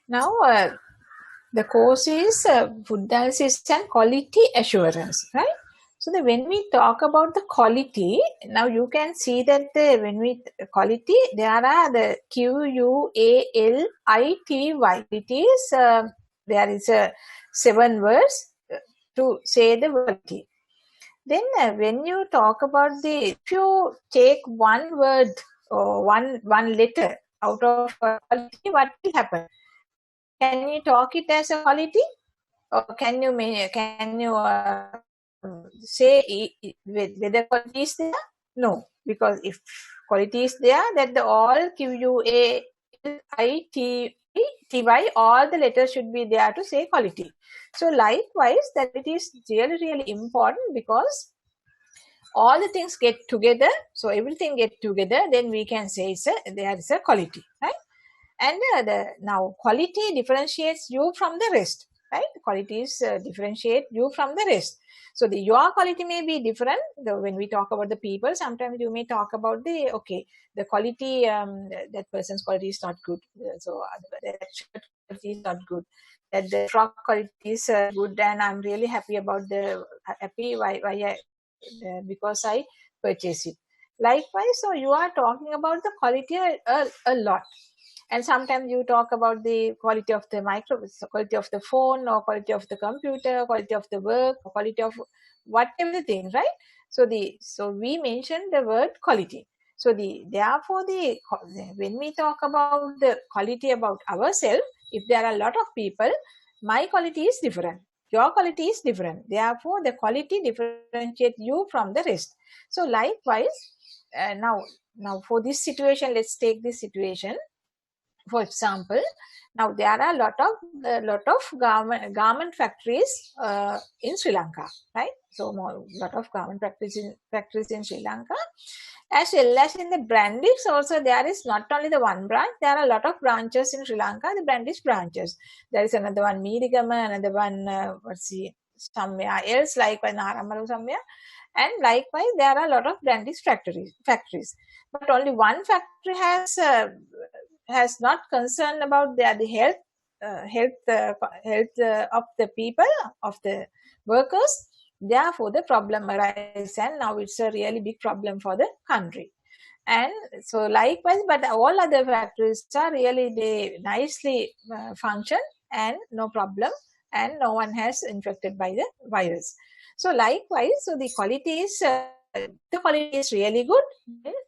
Now, the course is food analysis and quality assurance, right? So when we talk about the quality, now you can see that when we quality, there are the QUALITY. It is there is 7 words to say the quality. Then when you talk about if you take one word or one letter out of quality, what will happen? Can you talk it as a quality, or can you say whether quality is there? No, because if quality is there, that the all QUALITY, all the letters should be there to say quality. So likewise, that it is really important, because all the things get together. So everything get together, then we can say there is a quality, right? And now quality differentiates you from the rest, right? Qualities differentiate you from the rest. So your quality may be different. When we talk about the people, sometimes you may talk about the quality, that person's quality is not good. So that shirt quality is not good. That the frock quality is good, and I'm really happy about because I purchase it. Likewise, so you are talking about the quality a lot. And sometimes you talk about the quality of the quality of the phone, or quality of the computer, quality of the work, or quality of whatever thing, right? So we mentioned the word quality. So therefore when we talk about the quality about ourselves, if there are a lot of people, my quality is different, your quality is different. Therefore, the quality differentiates you from the rest. So likewise, now for this situation, let's take this situation. For example, now there are a lot of garment factories in Sri Lanka, right? So lot of garment factories in Sri Lanka, as well as in the Brandix also. There is not only the one branch, there are a lot of branches in Sri Lanka, the Brandix branches. There is another one Meerigama, another one somewhere else, like Naramalu somewhere. And likewise, there are a lot of Brandix factories. But only one factory has not concerned about the health of the people, of the workers. Therefore, the problem arises, and now it's a really big problem for the country. And so likewise, but all other factories are really, they nicely function, and no problem, and no one has infected by the virus. So likewise, so the quality is really good.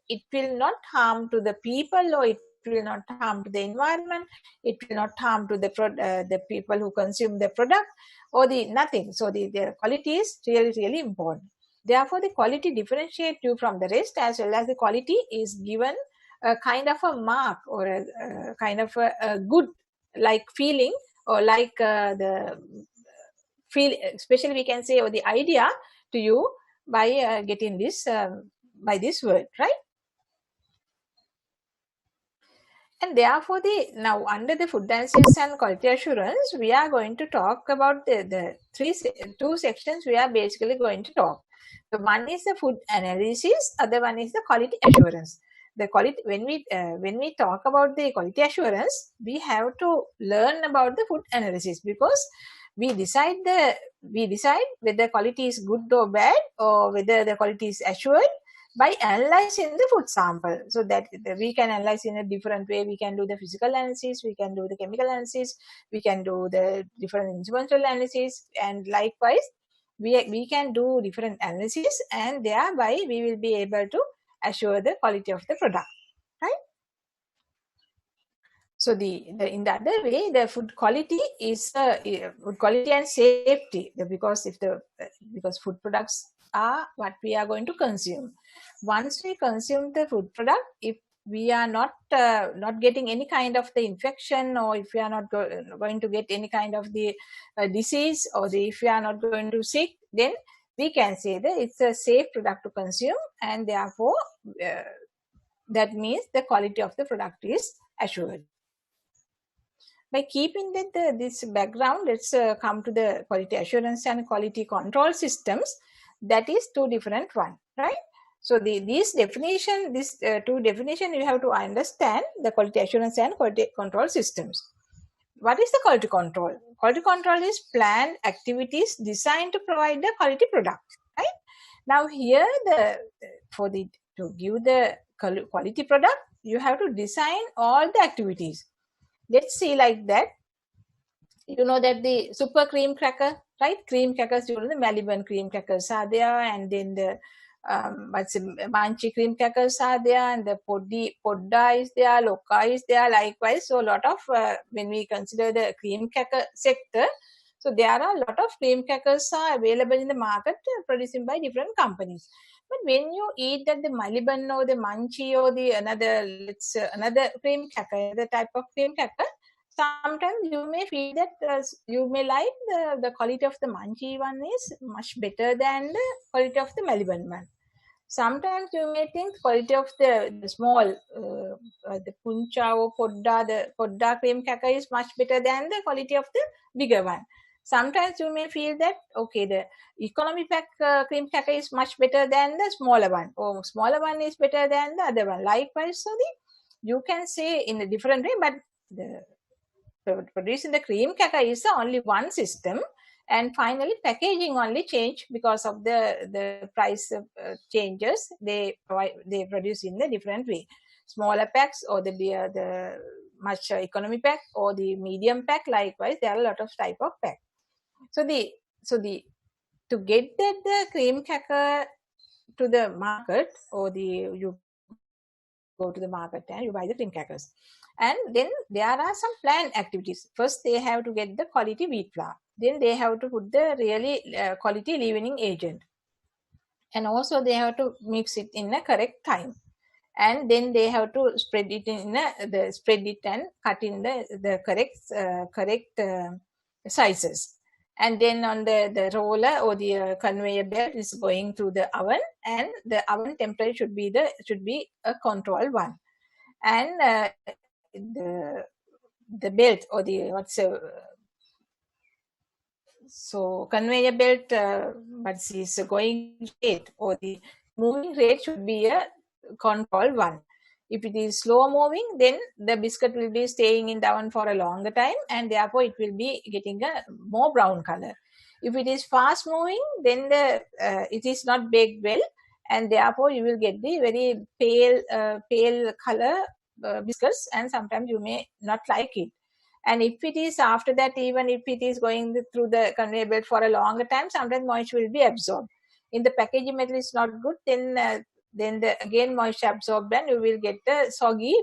It will not harm to the people, or it will not harm to the environment. It will not harm to the people who consume the product, or the nothing. So the quality is really important. Therefore, the quality differentiates you from the rest, as well as the quality is given a kind of a mark, or a kind of a good like feeling, or like the feel, especially we can say, or the idea to you by getting this by this word, right? And therefore, now under the food analysis and quality assurance, we are going to talk about the two sections we are basically going to talk. So one is the food analysis, other one is the quality assurance. The quality, when we talk about the quality assurance, we have to learn about the food analysis, because we decide whether quality is good or bad, or whether the quality is assured by analyzing the food sample. So that we can analyze in a different way. We can do the physical analysis, we can do the chemical analysis, we can do the different instrumental analysis, and likewise we can do different analysis, and thereby we will be able to assure the quality of the product, right? So in the other way, the food quality is food quality and safety, because because food products are what we are going to consume. Once we consume the food product, if we are not getting any kind of the infection, or if we are not going to get any kind of the disease, or if we are not going to sick, then we can say that it's a safe product to consume, and therefore that means the quality of the product is assured. By keeping this background, let's come to the quality assurance and quality control systems. That is two different one, right? So these two definition, you have to understand the quality assurance and quality control systems. what is the quality control? Quality control is planned activities designed to provide the quality product, right? Now here to give the quality product, you have to design all the activities. Let's see like that. You know that the super cream cracker, right? Cream crackers, you know, the Melbourne cream crackers are there, and then the Manchi cream crackers are there, and the Podda is there, Loka is there, likewise. So a lot of, when we consider the cream cracker sector, so there are a lot of cream crackers are available in the market, produced by different companies. But when you eat that the Melbourne or the Manchi or the another cream cracker, the type of cream cracker, sometimes you may feel that you may like the quality of the Manchi one is much better than the quality of the Melbourne one. Sometimes you may think quality of the small, the Puncha or Podda, the Podda cream cracker is much better than the quality of the bigger one. Sometimes you may feel that, okay, the economy pack cream cracker is much better than the smaller one, or smaller one is better than the other one. Likewise, so you can say in a different way, but the producing the cream cracker is the only one system, and finally packaging only change because of the price changes. They produce in the different way, smaller packs or the much economy pack or the medium pack. Likewise, there are a lot of type of pack. So the to get the cream cracker to the market, or you go to the market and you buy the cream crackers. And then there are some planned activities. First, they have to get the quality wheat flour. Then they have to put the really quality leavening agent. And also they have to mix it in a correct time. And then they have to spread it spread it and cut in the correct sizes. And then on the roller or the conveyor belt is going through the oven, and the oven temperature should be a controlled one. And the belt or the so conveyor belt, but is going rate or the moving rate should be a controlled one. If it is slow moving, then the biscuit will be staying in the oven for a longer time, and therefore it will be getting a more brown color. If it is fast moving, then it is not baked well, and therefore you will get the very pale color biscuits, and sometimes you may not like it. And if it is after that, even if it is going through the conveyor belt for a longer time, sometimes moisture will be absorbed. In the packaging material is not good, then again moisture absorbed, and you will get the soggy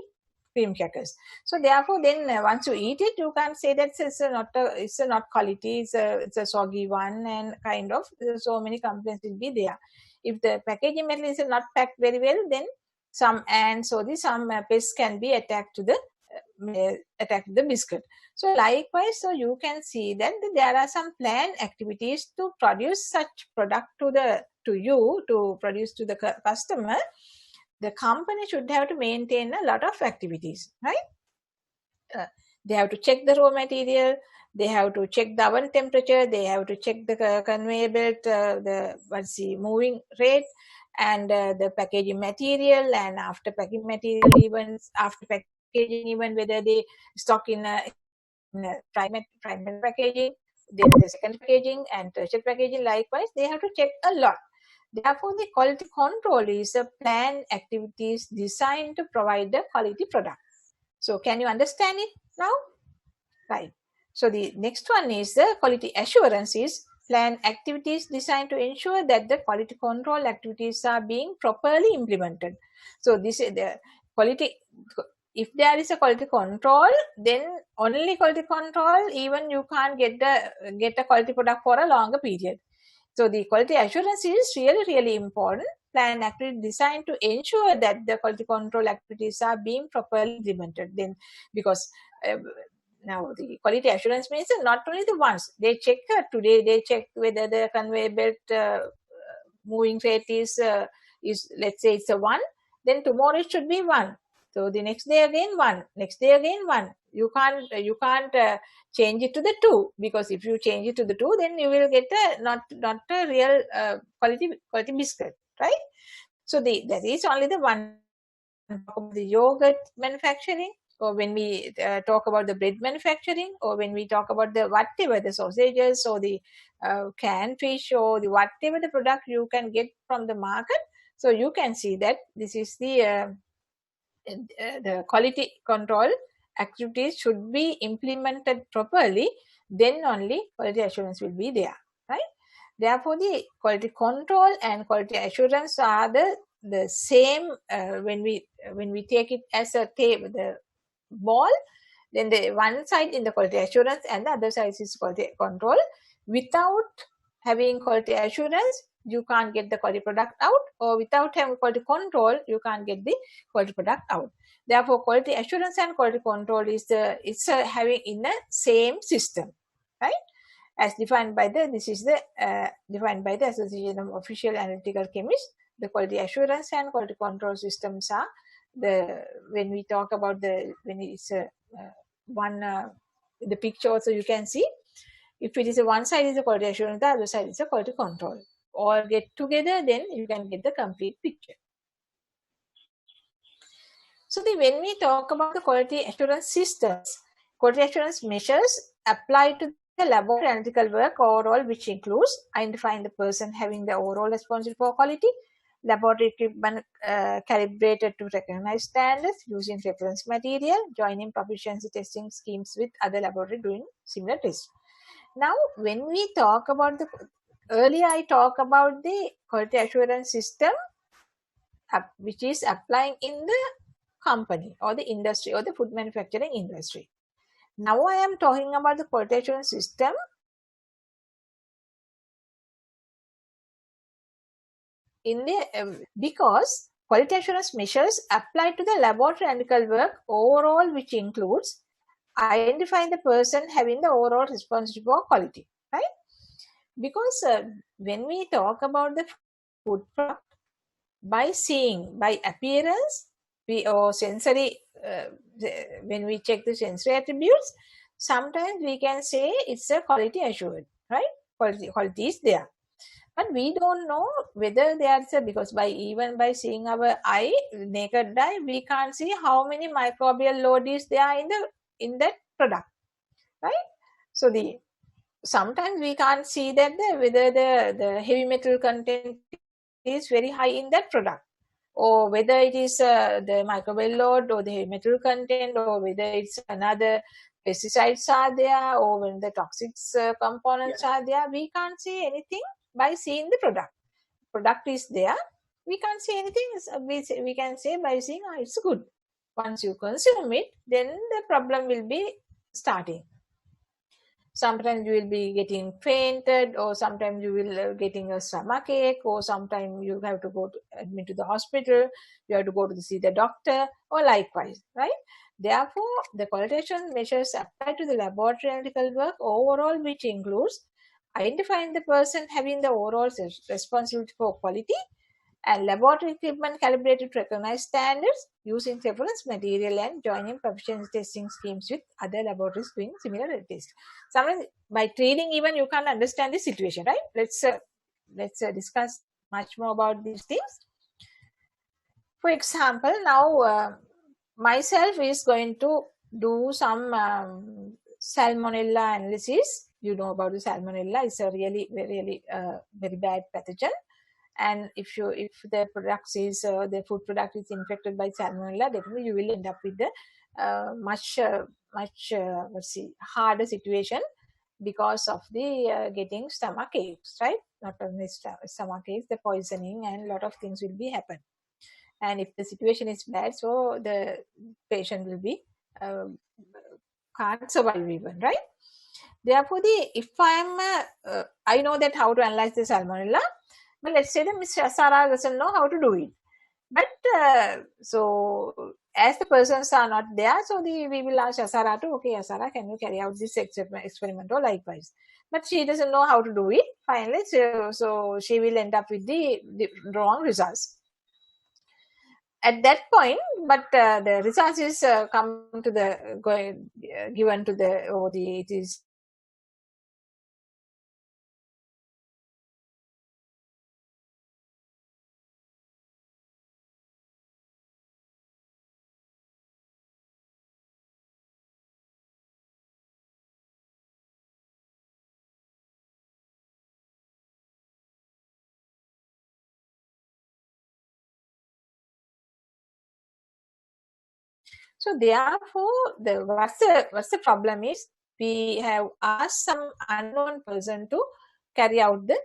cream crackers. So therefore, then once you eat it, you can't say that it's not quality, it's a soggy one, and kind of so many complaints will be there. If the packaging material is not packed very well, then some pests can be attacked to the biscuit. So likewise, so you can see that there are some planned activities to produce such product to produce to the customer. The company should have to maintain a lot of activities, right? They have to check the raw material, they have to check the oven temperature, they have to check the conveyor belt, the moving rate, and the packaging material, and after packaging material, even after packaging, even whether they stock in a primary packaging, then the second packaging and tertiary packaging. Likewise, they have to check a lot. Therefore, the quality control is a planned activities designed to provide the quality product. So can you understand it now? Right. So the next one is the quality assurance is planned activities designed to ensure that the quality control activities are being properly implemented. So this is the quality. If there is a quality control, then only quality control, even you can't get a quality product for a longer period. So the quality assurance is really important. Plan activity designed to ensure that the quality control activities are being properly implemented. Then, because now the quality assurance means not only the ones they check today, they check whether the conveyor belt moving rate is let's say it's a 1, then tomorrow it should be 1. So the next day again 1, next day again 1. You can't change it to the 2, because if you change it to the 2, then you will get not a real quality biscuit, right? So that is only the one. The yogurt manufacturing. or when we talk about the bread manufacturing, or when we talk about the whatever the sausages or the canned fish or the whatever the product you can get from the market. So you can see that this is the quality control activities should be implemented properly, then only quality assurance will be there, right? Therefore, the quality control and quality assurance are the same when we take it as a table, the ball, then the one side in the quality assurance and the other side is quality control. Without having quality assurance, you can't get the quality product out, or without having quality control, you can't get the quality product out. Therefore, quality assurance and quality control is having in the same system, right? As defined by defined by the Association of Official Analytical Chemists. The quality assurance and quality control systems are when we talk about when it's the picture also you can see, if it is one side is a quality assurance, the other side is a quality control. All get together, then you can get the complete picture. So when we talk about the quality assurance systems, quality assurance measures apply to the laboratory analytical work overall, which includes identifying the person having the overall responsibility for quality, laboratory equipment calibrated to recognize standards, using reference material, joining proficiency testing schemes with other laboratories doing similar tests. Now, when we talk about earlier I talked about the quality assurance system which is applying in the company or the industry or the food manufacturing industry. Now I am talking about the quality assurance system in the because quality assurance measures apply to the laboratory analytical work overall, which includes identifying the person having the overall responsibility for quality, right? Because when we talk about the food product, by seeing, by appearance, or sensory, when we check the sensory attributes, sometimes we can say it's a quality assured, right? Quality is there. But we don't know whether there's because even by seeing our eye, naked eye, we can't see how many microbial load is there in that product, right? So sometimes we can't see that whether the heavy metal content is very high in that product, or whether it is the microbial load or the heavy metal content, or whether it's another pesticides are there, or when the toxic components are there. We can't see anything by seeing the product. Product is there, we can't see anything. We can say by seeing it's good. Once you consume it, then the problem will be starting. Sometimes you will be getting fainted, or sometimes you will getting a stomach ache, or sometimes you have to admit to the hospital, you have to go to see the doctor, or likewise, right? Therefore, the quality assurance measures apply to the laboratory analytical work overall, which includes identifying the person having the overall responsibility for quality, and laboratory equipment calibrated to recognize standards, using reference material, and joining proficiency testing schemes with other laboratories doing similar tests. Sometimes by trading even you can't understand the situation, right? Let's discuss much more about these things. For example, now myself is going to do some salmonella analysis. You know about the salmonella. It's a really very bad pathogen. And if the food product is infected by salmonella, definitely you will end up with the much harder situation because of the getting stomach aches, right? Not only stomach aches, the poisoning and a lot of things will be happen. And if the situation is bad, so the patient will be can't survive even, right? Therefore, if I know that how to analyze the salmonella, but let's say that Ms. Asara doesn't know how to do it. But so as the persons are not there, so we will ask Asara to, okay, Asara, can you carry out this experiment, or likewise. But she doesn't know how to do it. Finally, so she will end up with the wrong results at that point. But the results is given to it is So therefore, what's the problem is, we have asked some unknown person to carry out the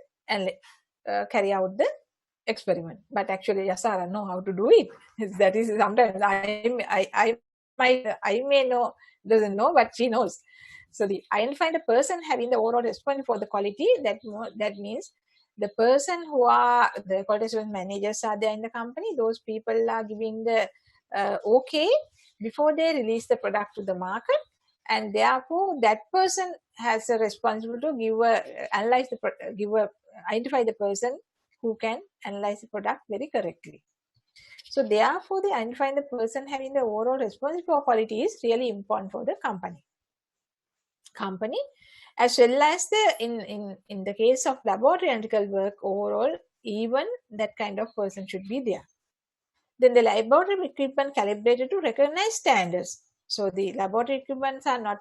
experiment, but actually Yasara know how to do it. That is, sometimes I may know, doesn't know, but she knows. So the identify the person having the overall responsibility for the quality, that means the person who are the quality assurance managers are there in the company, those people are giving the okay before they release the product to the market, and therefore that person has a responsibility to identify the person who can analyze the product very correctly. So therefore, the identifying the person having the overall responsibility for quality is really important for the company, as well as in the case of laboratory analytical work overall, even that kind of person should be there. Then the laboratory equipment calibrated to recognize standards. So the laboratory equipments are not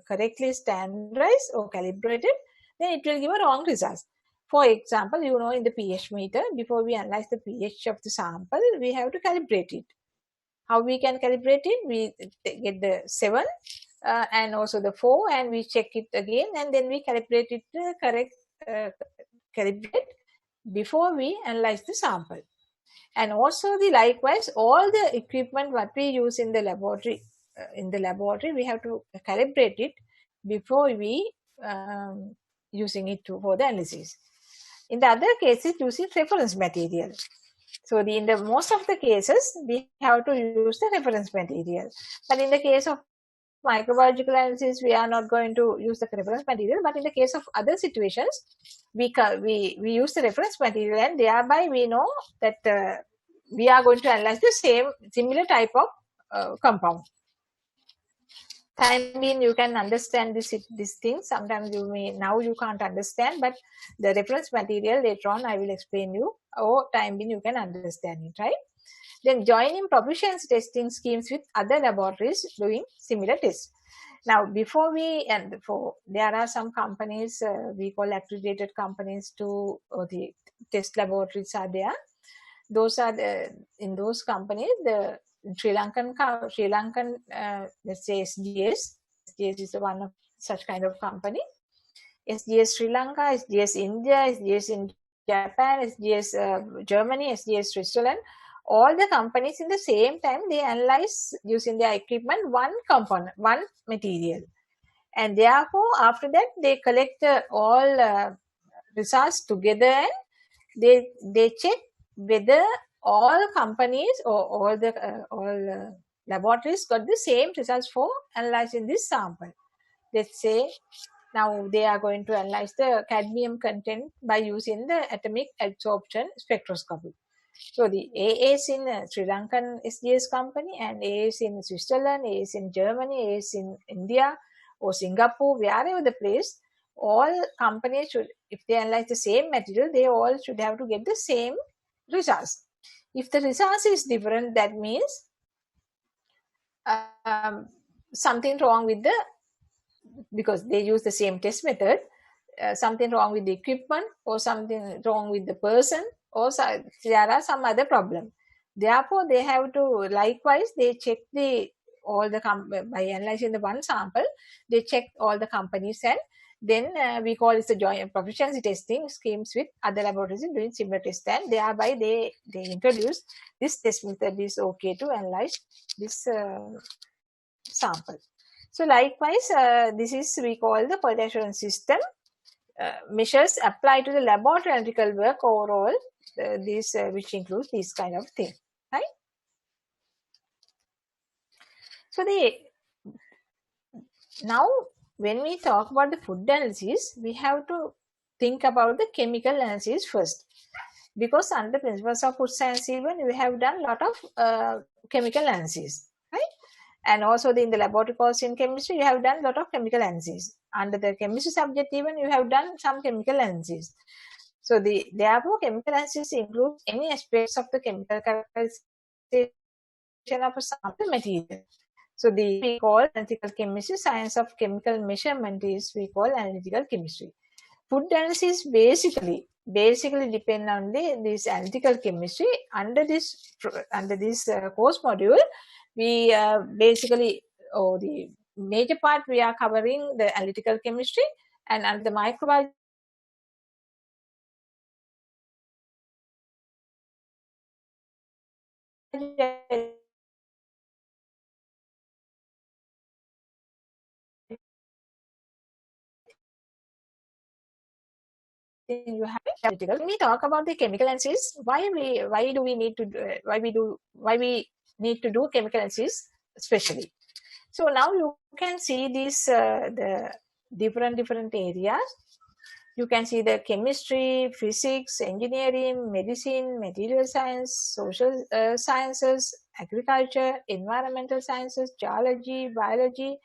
correctly standardized or calibrated, then it will give a wrong result. For example, in the pH meter, before we analyze the pH of the sample, we have to calibrate it. How we can calibrate it? We get the 7 and also the 4, and we check it again, and then we calibrate it calibrate before we analyze the sample. And also likewise, all the equipment what we use in the laboratory, we have to calibrate it before we using it for the analysis. In the other cases, using reference material. So in the most of the cases, we have to use the reference material. But in the case of microbiological analysis, we are not going to use the reference material. But in the case of other situations, we use the reference material, and thereby we know that we are going to analyze the similar type of compound. Time being, you can understand this thing. Sometimes now you can't understand, but the reference material later on I will explain you, or time being you can understand it, right? Then joining proficiency testing schemes with other laboratories doing similar tests. Now, there are some companies we call accredited companies to the test laboratories are there. Those are in those companies, the Sri Lankan, let's say SGS is one of such kind of company. SGS Sri Lanka, SGS India, SGS in Japan, SGS Germany, SGS Switzerland. All the companies in the same time, they analyze using their equipment one component, one material. And therefore, after that, they collect all results together, and they check whether all companies or all laboratories got the same results for analyzing this sample. Let's say now they are going to analyze the cadmium content by using the atomic absorption spectroscopy. So the A is in Sri Lankan SGS company, and A is in Switzerland, A is in Germany, A is in India or Singapore, wherever the place. All companies should, if they analyze the same material, they all should have to get the same results. If the results is different, that means something wrong with because they use the same test method, something wrong with the equipment, or something wrong with the person, or there are some other problem. Therefore, they have to, likewise, they check by analyzing the one sample, they check all the companies, and then we call it the joint proficiency testing schemes with other laboratories doing similar tests, and thereby they introduce this test method is okay to analyze this sample. So likewise, this is we call the quality assurance system measures apply to the laboratory analytical work overall, which includes these kind of thing, right? So now when we talk about the food analysis, we have to think about the chemical analysis first, because under principles of food science even we have done a lot of chemical analysis, right? And also in the laboratory course in chemistry, you have done a lot of chemical analysis. Under the chemistry subject even you have done some chemical analysis. So therefore chemical analysis includes any aspects of the chemical characterization of a sample material. So we call analytical chemistry, science of chemical measurement is we call analytical chemistry. Food analysis basically depend on this analytical chemistry. Under this course module, we basically, the major part we are covering the analytical chemistry, and under the microbiology you have analytical. When we talk about the chemical analysis, why do we need to why we need to do chemical analysis especially? So now you can see these the different areas. You can see the chemistry, physics, engineering, medicine, material science, social sciences, agriculture, environmental sciences, geology, biology.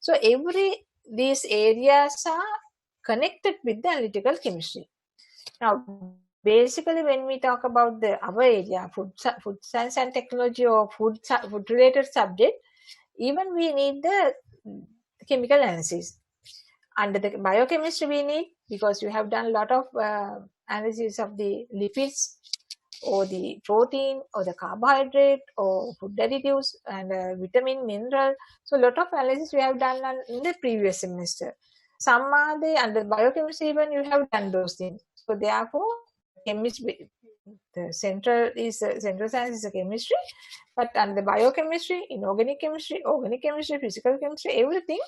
So these areas are connected with the analytical chemistry. Now, basically, when we talk about our area, food science and technology, or food related subject, even we need the chemical analysis. Under the biochemistry, we need, because you have done a lot of analysis of the lipids or the protein or the carbohydrate or food additives and vitamin, mineral. So, a lot of analysis we have done in the previous semester. Some are under biochemistry, even you have done those things. So, therefore, chemistry, the central science is the chemistry, but under biochemistry, inorganic chemistry, organic chemistry, physical chemistry, everything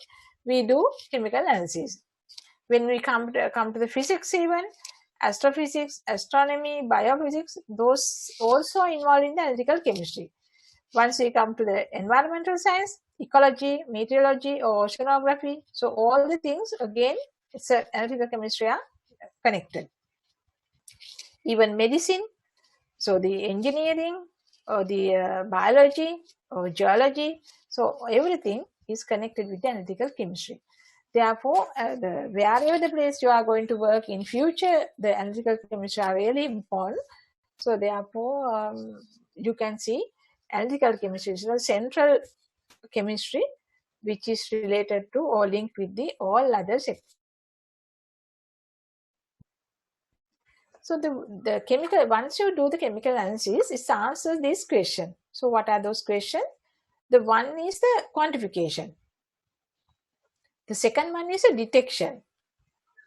we do chemical analysis. When we come to the physics, even astrophysics, astronomy, biophysics, those also involved in the analytical chemistry. Once we come to the environmental science, ecology, meteorology, or oceanography, so all the things again, it's analytical chemistry are connected. Even medicine, so the engineering or the biology or geology, so everything is connected with the analytical chemistry. Therefore, wherever the place you are going to work in future, the analytical chemistry are really important. So therefore, you can see analytical chemistry is a central chemistry which is related to or linked with the all other sectors. So the chemical, once you do the chemical analysis, it answers this question. So what are those questions? The one is the quantification. The second one is a detection.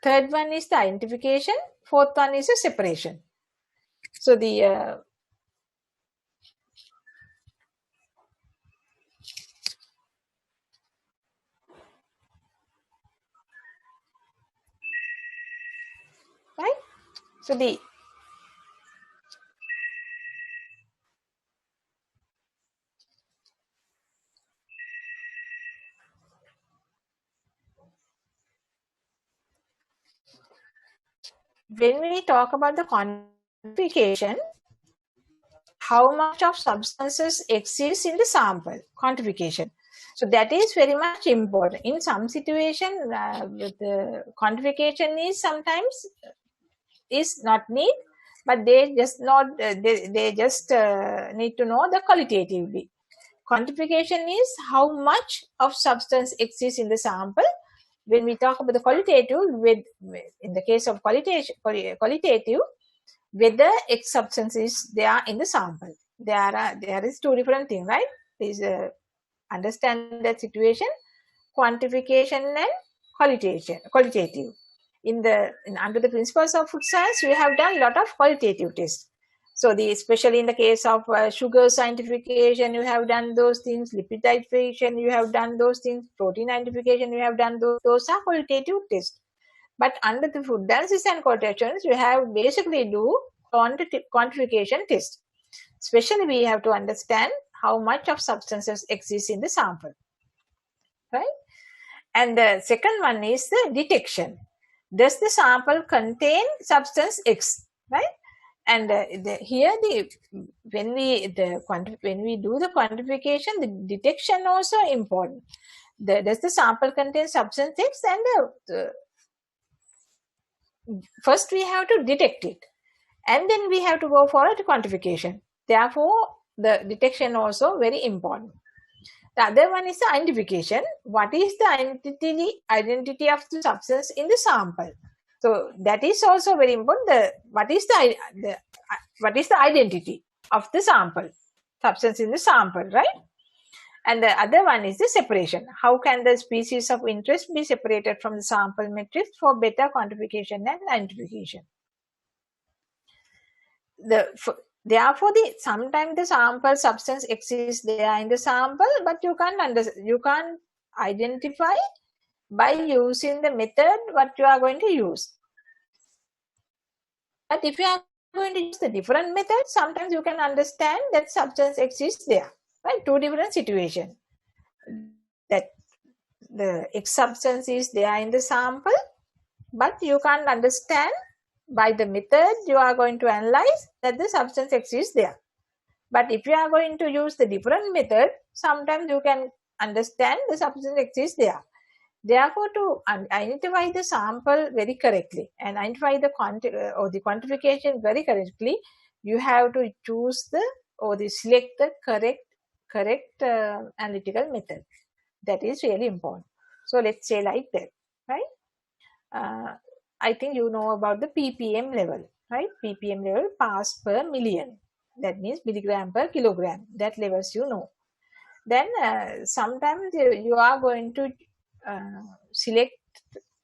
Third one is the identification. Fourth one is a separation. So the right. So the when we talk about the quantification, how much of substances exists in the sample, quantification. So that is very much important. In some situation, the quantification is sometimes is not need, but they just not they just need to know the qualitatively. Quantification is how much of substance exists in the sample. When we talk about the qualitative, in the case of qualitative, whether X substance is there in the sample. There is two different things, right? Please understand that situation. Quantification and qualitative. Under the principles of food science, we have done a lot of qualitative tests. So especially in the case of sugar identification, you have done those things. Lipid identification, you have done those things. Protein identification, you have done those. Those are qualitative tests. But under the food analysis and quotations, you have basically do quantification test. Especially we have to understand how much of substances exist in the sample, right? And the second one is the detection. Does the sample contain substance X, right? And when we do the quantification, the detection also important. Does the sample contain substance X? And first we have to detect it, and then we have to go for a quantification. Therefore, the detection also very important. The other one is the identification. What is the identity of the substance in the sample? So that is also very important. What is the identity of the sample, substance in the sample, right? And the other one is the separation. How can the species of interest be separated from the sample matrix for better quantification and identification? Therefore, sometimes the sample substance exists there in the sample, but you can't identify by using the method what you are going to use. But if you are going to use the different method, sometimes you can understand that substance exists there. Right? Two different situations. That the X substance is there in the sample, but you can't understand by the method you are going to analyze that the substance exists there. But if you are going to use the different method, sometimes you can understand the substance exists there. Therefore, to identify the sample very correctly and identify the quantification very correctly, you have to choose select the correct analytical method. That is really important. So let's say like that, right? I think you know about the ppm level, right? ppm level, parts per million. That means milligram per kilogram. That levels you know. Then sometimes you are going to select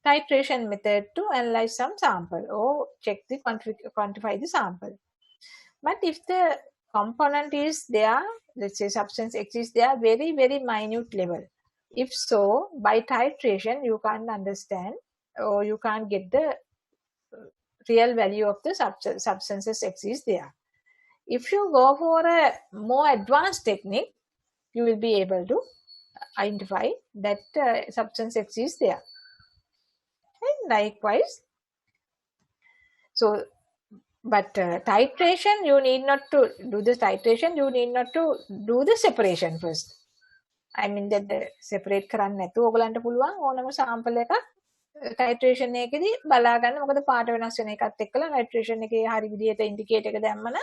titration method to analyze some sample or check the quantify the sample. But if the component is there, let's say substance exists there, very minute level. If so, by titration you can't understand or you can't get the real value of the substances exist there. If you go for a more advanced technique, you will be able to identify that substance exists there. And likewise, so but titration, you need not to do the titration, you need not to do the separation first. I mean that the separate කරන්න නැතුව ඔයගලන්ට පුළුවන් ඕනම sample එකක් titration එකේදී බලා ගන්න මොකද පාට වෙනස් වෙන එකත් එක්කලා titration එකේ හරි විදියට indicate එක දැම්මම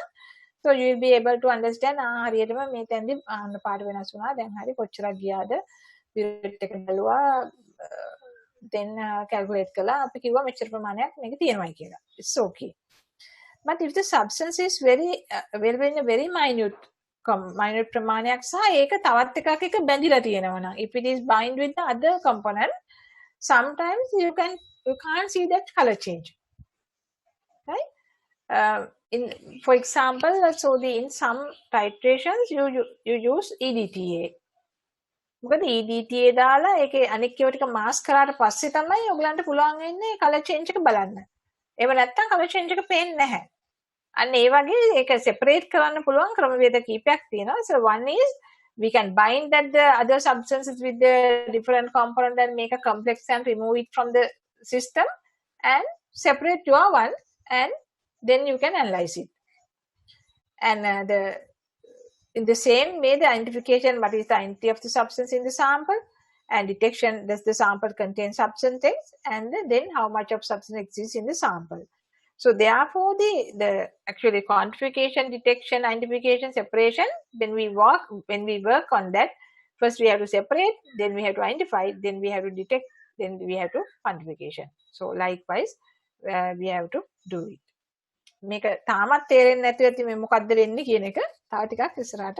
so you will be able to understand හරියටම මේ තැන්දි පාට වෙනස් වුණා දැන් හරි කොච්චරක් ගියාද period එක බලුවා then calculate කළා අපි කිව්වා මෙච්චර ප්‍රමාණයක් මේක තියෙනවායි කියලා. It's okay. But if the substance is very minute ප්‍රමාණයක් සහ ඒක තවත් එකක් එක බැඳිලා තියෙනවා නම් if it is bind with the other component, sometimes you can't see that color change, right? For example, so in some titrations you use EDTA. මොකද EDTA දාලා ඒකේ අනික් ඒවා ටික මාස්ක් කරාට පස්සේ තමයි ඔයගලන්ට පුළුවන් වෙන්නේ color change එක බලන්න. ඒව නැත්තම් color change එක පේන්නේ නැහැ. අන්න ඒ වගේ ඒක separate කරන්න පුළුවන් ක්‍රමවේද කීපයක් තියෙනවා. So one is we can bind that the other substances with the different component and make a complex and remove it from the system and separate your one and then you can analyze it. And in the same way, the identification, what is the identity of the substance in the sample, and detection, does the sample contain substance X, and then how much of substance exists in the sample. So therefore, the actually quantification, detection, identification, separation, when we work on that, first we have to separate, then we have to identify, then we have to detect, then we have to quantification. So likewise, we have to do it. මේක තාමත් තේරෙන්නේ නැතුව ඇති මේ මොකද්ද වෙන්නේ කියන එක තව ටිකක් ඉස්සරහට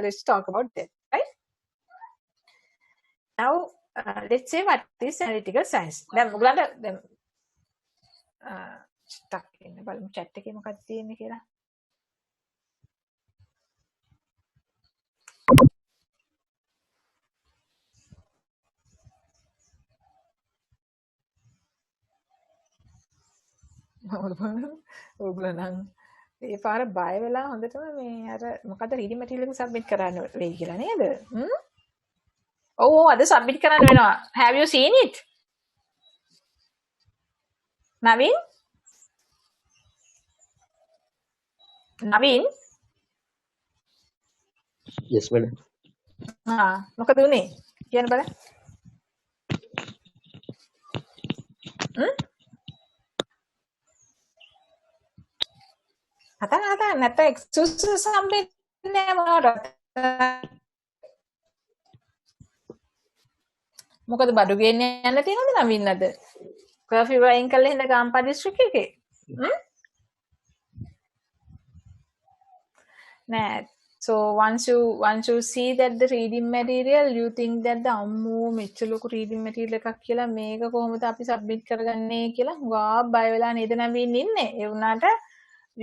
let's talk about that, right? Now let's say what is analytical science. දැන් ඔයගලන්ට දැන් stuck ඉන්න බලමු chat එකේ මොකක්ද තියෙන්නේ කියලා. ඔයගොල්ලෝ නම් ඒ පාර බය වෙලා හොඳටම මේ අර මොකද රීඩින් මැටීරියල් එක සබ්මිට් කරන්න වෙයි කියලා නේද? ඔව් අද සබ්මිට් කරන්න වෙනවා. Have you seen it? Naveen? Yes, madam. මොකද උනේ? කියන්න බලන්න. කතා නැත්නම් එක්ස්කියුස් සම්බෙත් නෑ මොනවට. මොකද බඩු ගේන්න යන්න තියෙනවද නවීන් අද? කර්ෆියු වයින් කළා හින්දා ගාම්පා දිස්ත්‍රික්ක එකේ. නෑ. So once you see that the reading material, you think that the ammu මෙච්චර ලොකු reading material එකක් කියලා මේක කොහොමද අපි submit කරගන්නේ කියලා ගා බය වෙලා නේද නවීන් ඉන්නේ. ඒ වුණාට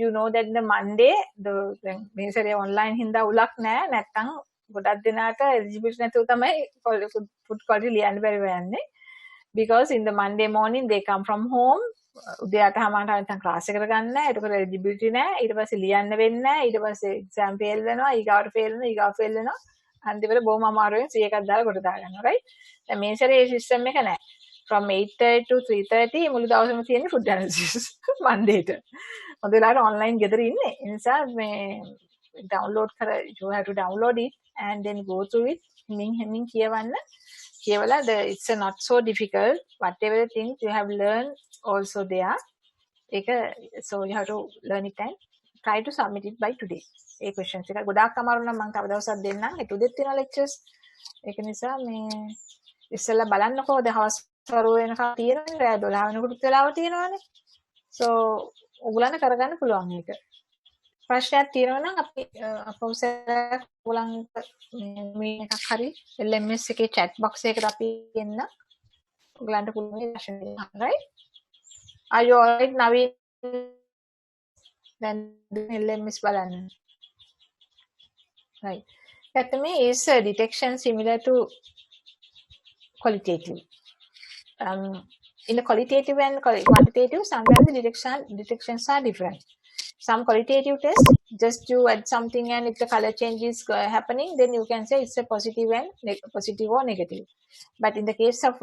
you know that the Monday දැන් මේ සැරේ online හින්දා උලක් නැහැ. නැත්තම් ගොඩක් දෙනාට eligibility නැතුව තමයි food quality ලියන්න බැරිව යන්නේ. Because in the Monday morning they come from home. උදේ 8:00ට නැත්තම් ක්ලාස් එකට ගන්න නැහැ. ඒකට eligibility නැහැ. ඊට පස්සේ ලියන්න වෙන්නේ නැහැ. ඊට පස්සේ exam fail වෙනවා. ඊගාවට fail වෙනවා. ඊගාව fail වෙනවා. අන්තිමට බොහොම අමාරුවෙන් 100 එකක් දාලා කොට දා ගන්නවා. right? දැන් මේ සැරේ මේ system එක නැහැ. From 8:30 to 3:30 මුළු දවසම තියෙන්නේ food analysis Mondayට. මොකද වෙලාවට online ගෙදර ඉන්නේ. ඒ නිසා මේ download කර you have to download it and then go through it. හිමින් කියවන්න. කියවලා it's not so difficult. Whatever things you have learned also there. So you have to learn it and try to submit it by today. A questions එක ගොඩාක් අමාරු නම් මම තව දවසක් දෙන්නම්. ඒ උදේත් තියෙන lectures. ඒක නිසා මේ ඉස්සෙල්ලා බලන්නකෝ දහස් වරු වෙනකම් තියෙනනේ. රෑ 12 වෙනකොට වෙලාව තියෙනවානේ. So ඔයගොල්ලන්ට කරගන්න පුළුවන් ඒක. ප්‍රශ්නයක් තියෙනවා නම් අපි අපෝසර් ඔයගොල්ලන්ට මේ එකක් හරි LMS එකේ chat box එකකට අපි එන්න. ඔයගොල්ලන්ට පුළුවන් මේ ප්‍රශ්න දෙන්න. right? Are you alright Naveen? Then LMS බලන්න. Right. That is detection similar to qualitative. In the qualitative and quantitative, sometimes the detections are different. Some qualitative tests, just you add something and if the color change is happening, then you can say it's a positive or negative. But in the case of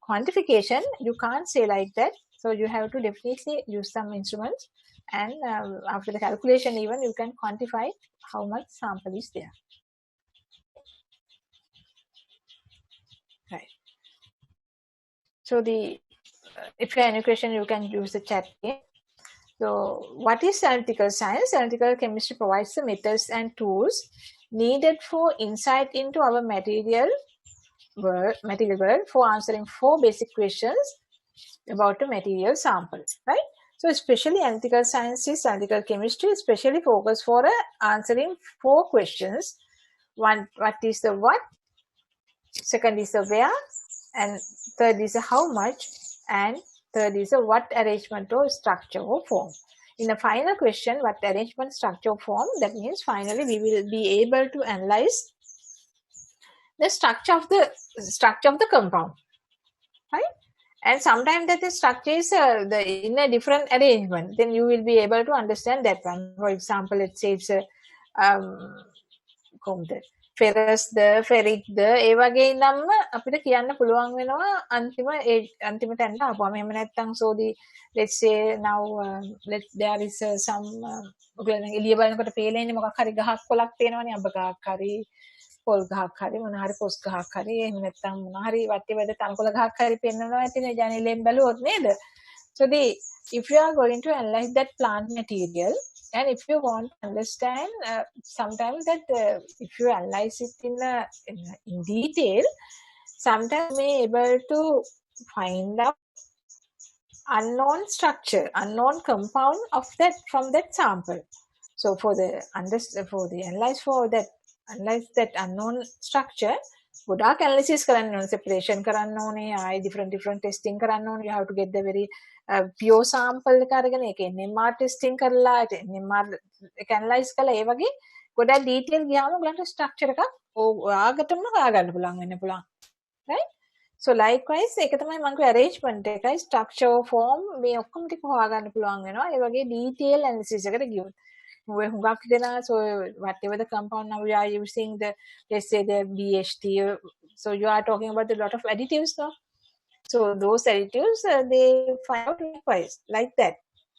quantification, you can't say like that. So you have to definitely use some instruments, and after the calculation even you can quantify how much sample is there. Right. So if you have any question, you can use the chat again. So what is analytical science? Analytical chemistry provides the methods and tools needed for insight into our material world for answering 4 basic questions about a material sample, right? So especially analytical sciences, analytical chemistry especially focus for answering 4 questions. One, what is the what? Second is the where, and third is the how much, and third is the what arrangement or structure or form. In the final question, what arrangement, structure, or form, that means finally we will be able to analyze the structure of the compound, right? And sometimes that the structure is in a different arrangement, then you will be able to understand that one. For example, let's say it's ferrous ferric ඒ වගේ නම් අපිට කියන්න පුළුවන් වෙනවා අන්තිමට යන්න ආපුවම. එහෙම නැත්නම් සෝදි let's say now there is some ඔයගොල්ලෝ එළිය බලනකොට පේලෙන්නේ මොකක් හරි ගහක් කොලක් තියෙනවනේ, අඹ ගහක් හරි පොල් ගහක් හරි මොන හරි පොස් ගහක් හරි එහෙම නැත්නම් මොන හරි වටේ තනකොළ ගහක් හරි පෙන්වනවා ඇතිනේ ජනේලෙන් බැලුවොත් නේද. So if you are going to analyze that plant material, and if you want to understand sometimes that if you analyze it in detail, sometimes you may be able to find out unknown structure, unknown compound of that from that sample. So for the analyze that unknown structure, ගොඩාක් analysis කරන්න ඕනේ, separation කරන්න ඕනේ, ආයි different testing කරන්න ඕනේ. You have to get the very pure sample එක අරගෙන ඒක NMR testing කරලා NMR එක analyze කළා. ඒ වගේ ගොඩක් detail ගියාම ඔයගලන්ට structure එකක් ඔයාගටම හොයාගන්න පුළුවන් වෙන්න පුළුවන්. right? So likewise ඒක තමයි මම කිව්වේ arrangement එකයි structure form මේ ඔක්කොම ටික හොයාගන්න පුළුවන් වෙනවා. ඒ වගේ detail analysis එකට ගියොත්. So whatever the compound now we are using, let's say the BHT, so you are talking about a lot of additives now. So those additives they find out likewise like that.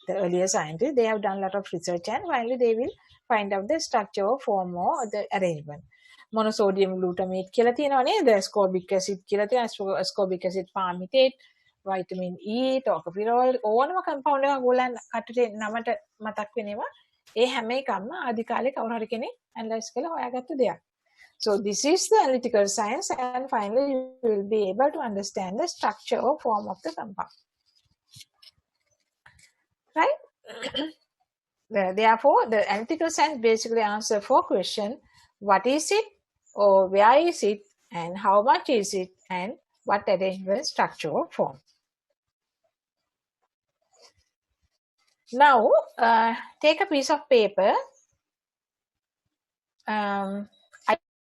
The earlier scientists, they have done a lot of research and finally they will find out the structure, form or the arrangement. Monosodium glutamate කියලා තියෙනවා නේද? ascorbic acid කියලා තියෙනවා. ascorbic acid palmitate, vitamin E, tocopherol, ඕනම compound එකක් ඕලන් කටට නමට මතක් වෙනවා. ඒ හැම එකක්ම ආදි කාලේ කවුරු හරි කෙනෙක් ඇනලයිස් කරලා හොයාගත්ත දෙයක්. So this is the analytical science, and finally you will be able to understand the structure or form of the compound. Right? Therefore, the analytical science basically answers 4 questions: what is it, or where is it, and how much is it, and what arrangement, structure, or form. Now, take a piece of paper.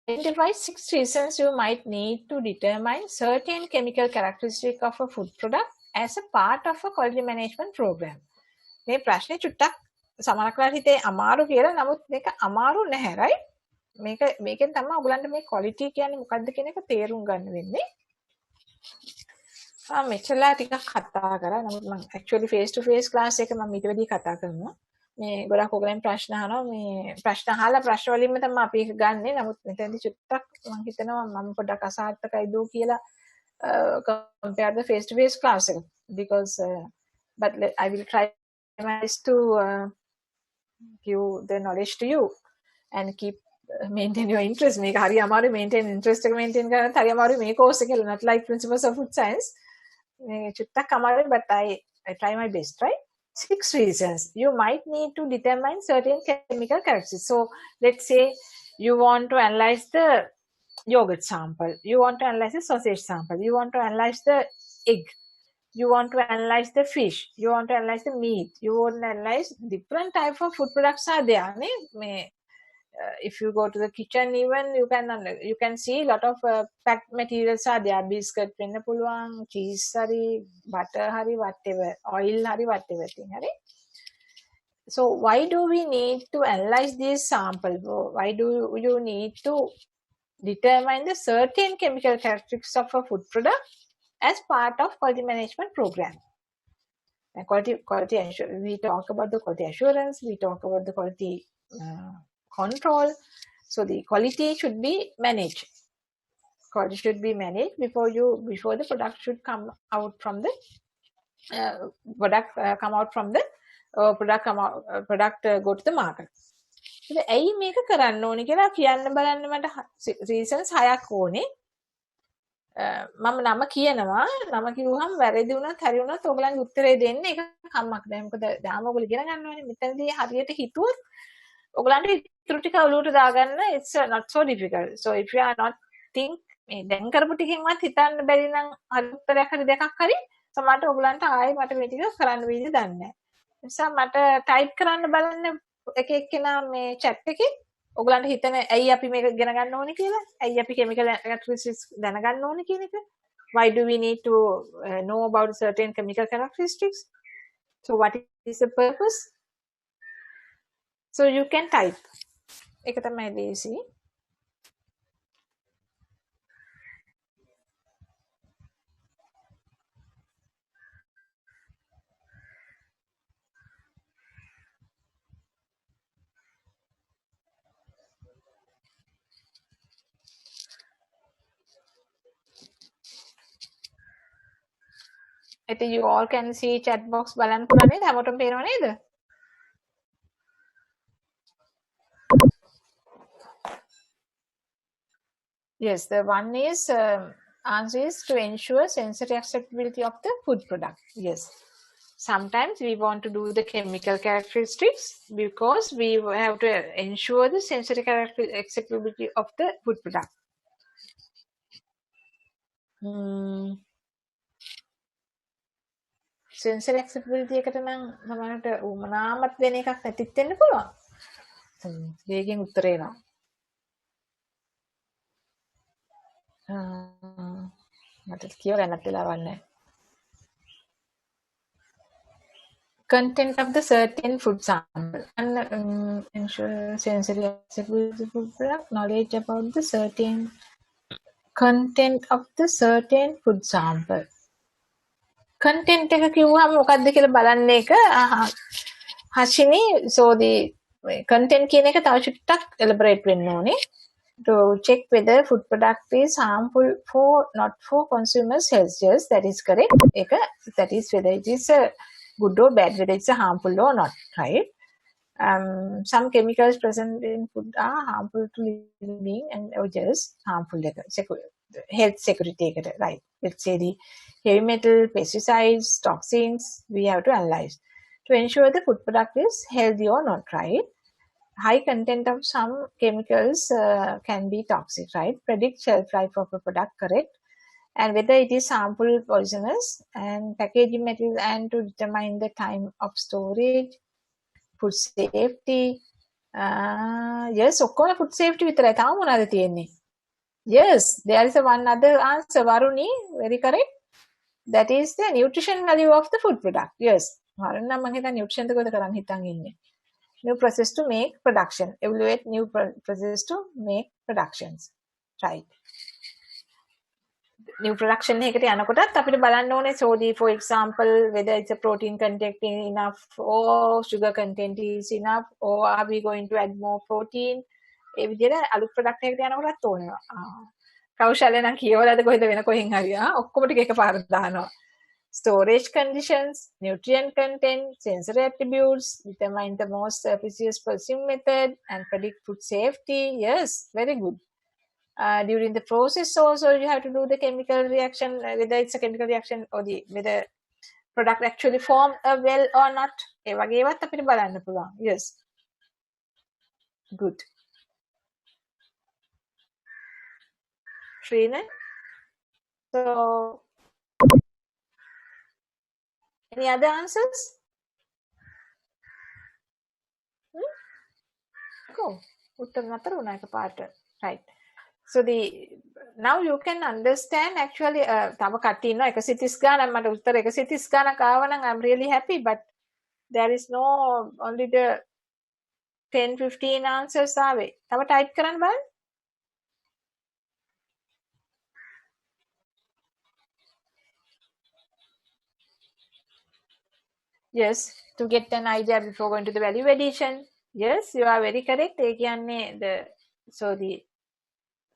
Identify 6 reasons you might need to determine certain chemical characteristics of a food product as a part of a quality management program. මේ ප්‍රශ්නේ චුට්ටක් සමහරකට හිතේ අමාරු කියලා. නමුත් මේක අමාරු නැහැ, right? මේකෙන් තමයි ඔයගලන්ට මේ quality කියන්නේ මොකක්ද කියන එක තේරුම් ගන්න වෙන්නේ. මෙච්චරලා ටිකක් කතා කරා. නමුත් මම actually face to face class එක මම ඊට වැඩි කතා කරනවා. මේ ගොඩක් ඔයගලෙන් ප්‍රශ්න අහනවා. මේ ප්‍රශ්න අහලා ප්‍රශ්න වලින්ම තමයි අපි ඒක ගන්නෙ. නමුත් මෙතනදී චුට්ටක් මම හිතනවා මම පොඩ්ඩක් අසාර්ථකයි දෝ කියලා compare the face to face class එක. Because but I will try my best to give the knowledge to you and keep maintain your interest. මේක හරි අමාරු maintain interest එක maintain කරන්න හරි අමාරු මේ course එක not like principles of food science. මේ චුට්ටක් අමාරුයි but I try my best, right? 6 reasons you might need to determine certain chemical characteristics. So let's say you want to analyze the yogurt sample, you want to analyze the sausage sample, you want to analyze the egg, you want to analyze the fish, you want to analyze the meat, you want to analyze different type of food products are there. If you go to the kitchen, even you can see a lot of packed materials are there. Biscuit, වෙන්න පුළුවන්, cheese hari, butter hari, whatever, oil hari, whatever thing hari. So why do we need to analyze this sample? Why do you need to determine the certain chemical characteristics of a food product as part of quality management program? And quality assurance, we talk about the quality assurance, we talk about the quality control. So the quality should be managed. Quality should be managed before the product should come out from the product go to the market. So ඇයි මේක කරන්න ඕනේ කියලා කියන්න බලන්න. මට reasons 6ක් ඕනේ. මම නම කියනවා. නම කිව්වහම වැරදි වුණත් හරි වුණත් ඔයගලන්ගේ උත්තරේ දෙන්න ඒක කම්මක් නැහැ. මොකද දාම ඔයගොල්ලෝ ඉගෙන ගන්න ඕනේ. මෙතනදී හරියට හිතුවොත් ඔයගලන්ට ඉතුරු ටික ඔලුවට දාගන්න it's not so difficult. So if you are not think මේ දැන් කරපු ටිකෙන්වත් හිතන්න බැරි නම් හරි උත්තරයක් හරි දෙකක් හරි සමහරට ඔයගලන්ට ආයෙ මට මේ ටික කරන්න වෙයිද දන්නේ නැහැ. ඒ නිසා මට ටයිප් කරන්න බලන්න එක එක්කෙනා මේ chat එකේ ඔයගලන්ට හිතන ඇයි අපි මේක ඉගෙන ගන්න ඕනේ කියලා, ඇයි අපි chemical characteristics දැනගන්න ඕනේ කියන එක. Why do we need to know about certain chemical characteristics? So what is the purpose? So you can type. ඒක තමයි ලේසි. I think you all can see chat box බලන්න පුළුවන් නේද? හැමෝටම පේනව නේද? Yes, the one is answer is to ensure sensory acceptability of the food product. Yes, sometimes we want to do the chemical characteristics because we have to ensure the sensory acceptability of the food product. Sensory acceptability එකට නම් සමහරට උමනාමත් වෙන එකක් නැතිත් වෙන්න පුළුවන්. මේකෙන් උත්තරේ එනවා. මට කියව ගන්නත් වෙලාවක් නැහැ. Content of the certain food sample and ensure sensory acceptability of food product, knowledge about the certain content of the certain food sample. Content එක කිව්වම මොකක්ද කියලා බලන්න එක හෂිනි. So the content කියන එක තව චුට්ටක් elaborate වෙන්න ඕනේ. To check whether food product is harmful not for consumers' health. Yes, that is correct. That is whether it is good or bad, whether it's harmful or not, right? Some chemicals present in food are harmful to living being and or just harmful health security, right? Let's say the heavy metal, pesticides, toxins, we have to analyze. to ensure the food product is healthy or not, right? High content of some chemicals can be toxic, right? Predict shelf life of a product, correct? And whether it is harmful, poisonous, and packaging materials, and to determine the time of storage, food safety. Yes, ඔක්කොම food safety විතරයි. තව මොනවද තියෙන්නේ? Yes, there is a one other answer, Varuni, very correct. That is the nutrition value of the food product. Yes. Varun නම් මම හිතන්නේ nutrition එකද කරන් හිතන් ඉන්නේ. New process to make production. Evaluate new process to make productions. Right. New production එකකට යනකොටත් අපිට බලන්න ඕනේ sodium, for example, whether it's a protein content enough or sugar content is enough, or are we going to add more protein? ඒ විදිහට අලුත් product එකකට යනකොටත් ඕනවා. කෞශල්‍ය නම් කියවලාද කොහෙද වෙන කොහෙන් හරි ඔක්කොම ටික එකපාරට දානවා. Storage conditions, nutrient content, sensory attributes, determine the most efficacious pursuing method, and predict food safety. Yes, very good. During the process also you have to do the chemical reaction, whether it's a chemical reaction or whether product actually form well or not. ඒ වගේවත් අපිට බලන්න පුළුවන්. Yes. Good. Shrina? So, any other answers? Go. උත්තර නතර වුණා එකපාරට. Right. So now you can understand actually තව කට්ටිය ඉන්නවා 130 ගානක් මට උත්තර 130 ගානක් ආව නම් I'm really happy, but there is no only the 10-15 answers ආවේ. තව type කරන්න බලන්න. Yes, to get an idea before going to the value addition. Yes, you are very correct. ඒ කියන්නේ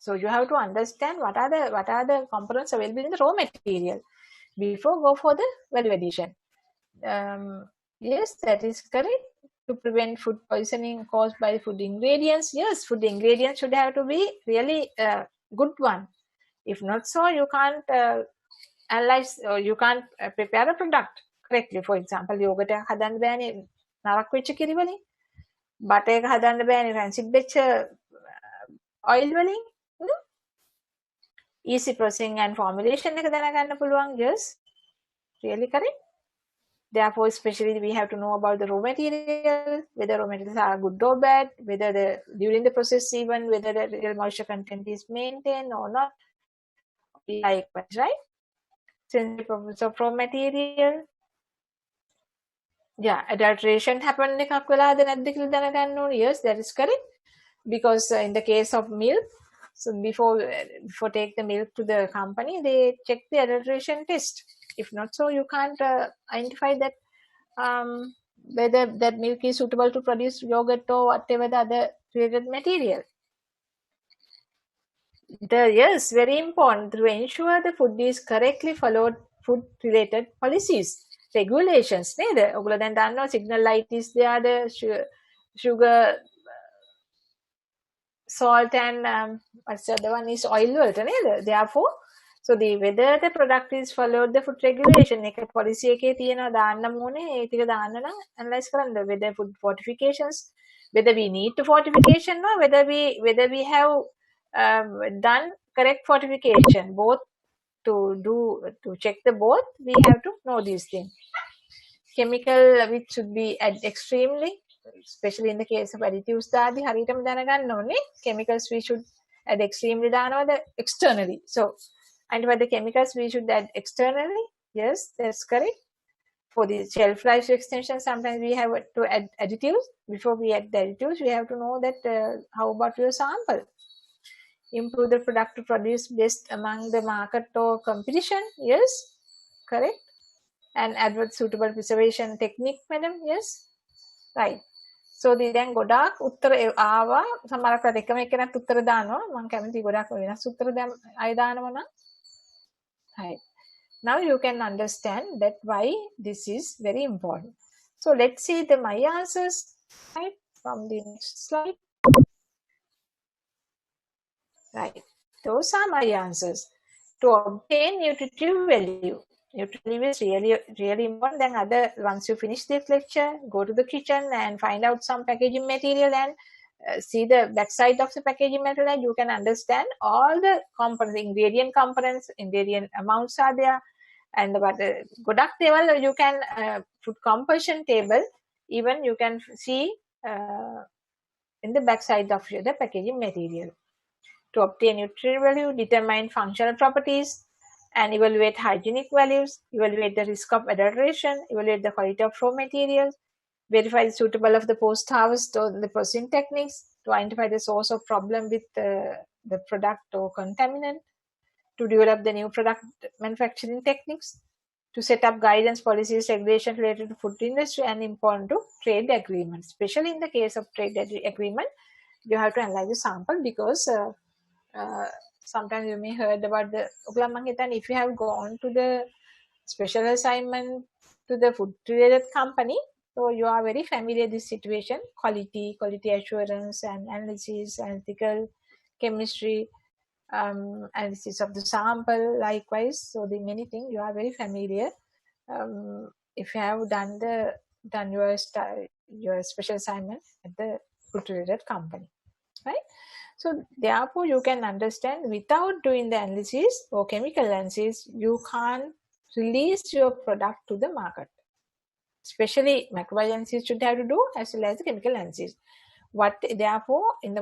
so you have to understand what are the components available in the raw material before go for the value addition. Yes, that is correct. To prevent food poisoning caused by food ingredients. Yes, food ingredients should have to be really good one. If not so, you can't analyze or you can't prepare a product correctly. For example, yogurt එක හදන්න බෑනේ නරක වෙච්ච කිරි වලින්. butter එක හදන්න බෑනේ rancid වෙච්ච oil වලින්. Easy processing and formulation එක දැනගන්න පුළුවන්. Yes, really correct. Therefore, especially we have to know about the raw material, whether raw materials are good or bad, whether during the process even whether the real moisture content is maintained or not. Likewise, right? Sensory properties of raw material. Yeah, adulteration happen එකක් වෙලාද නැද්ද කියලා දැනගන්න ඕනේ. Yes, that is correct. Because in the case of milk, so before take the milk to the company, they check the adulteration test. If not so, you can't identify that whether that milk is suitable to produce yogurt or whatever the other related material. Yes, very important to ensure the food is correctly followed food related policies, regulations. නේද? ඔයගොල්ලෝ දැන් දන්නවා signal light is there, the sugar, salt and what's the other one is oil වලට නේද? Therefore, so whether the product is followed the food regulation එක policy එකේ තියෙනවා දාන්න ඕනේ. ඒ ටික දාන්න නම් analyze කරන්න whether food fortifications, whether we need to fortification or whether we have done correct fortification. Both to check the both, we have to know these things. Chemical which should be extremely, especially in the case of additives දාදී හරියටම දැනගන්න ඕනේ. Chemicals we should add extremely දානවද externally. So and for the chemicals we should add externally. Yes, that's correct. For the shelf life extension, sometimes we have to add additives. Before we add the additives, we have to know that how about your sample. Improve the product to produce best among the market or competition. Yes, correct. And add with suitable preservation technique, madam. Yes, right. So දැන් ගොඩාක් උත්තර ආවා. සමහරක් අය එකම එකනක් උත්තර දානවා. මම කැමති ගොඩාක් වෙනස් උත්තර දැන් අය දානවා නම්. Right. Now you can understand that why this is very important. So let's see my answers, right, from the next slide. Right. Those are my answers. To obtain nutritive value. Nutrition is really important. Then once you finish this lecture, go to the kitchen and find out some packaging material and see the back side of the packaging material, and you can understand all the components, ingredient amounts are there, and what the product level you can put composition table. Even you can see in the back side of the packaging material. To obtain nutrient value, determine functional properties, and evaluate hygienic values, evaluate the risk of adulteration, evaluate the quality of raw materials, verify the suitable of the post-harvest or the processing techniques, to identify the source of problem with the product or contaminant, to develop the new product manufacturing techniques, to set up guidance, policies, regulations related to food industry, and important to trade agreements. Especially in the case of trade agreement, you have to analyze the sample because sometimes you may heard about the if you have gone to the special assignment to the food related company, so you are very familiar with this situation, quality assurance and analysis, analytical chemistry, analysis of the sample, likewise. So the many things you are very familiar if you have done your special assignment at the food related company, right? So therefore you can understand, without doing the analysis or chemical analysis, you can't release your product to the market. Especially microbiology analysis should have to do as well as the chemical analysis. Therefore, in the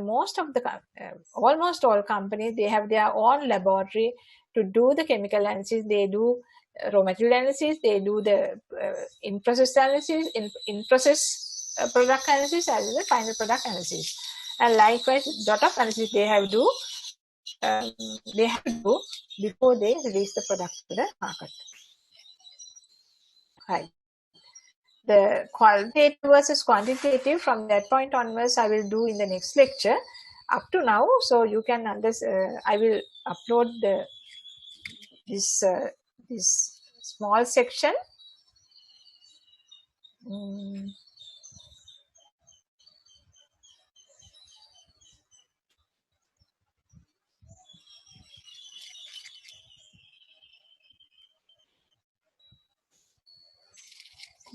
almost all companies, they have their own laboratory to do the chemical analysis. They do raw material analysis. They do the in-process analysis, in-process product analysis, as well as final product analysis. And likewise, lot of analysis they have to do before they release the product to the market. Right. The qualitative versus quantitative, from that point onwards, I will do in the next lecture. Up to now, so you can understand, I will upload this small section.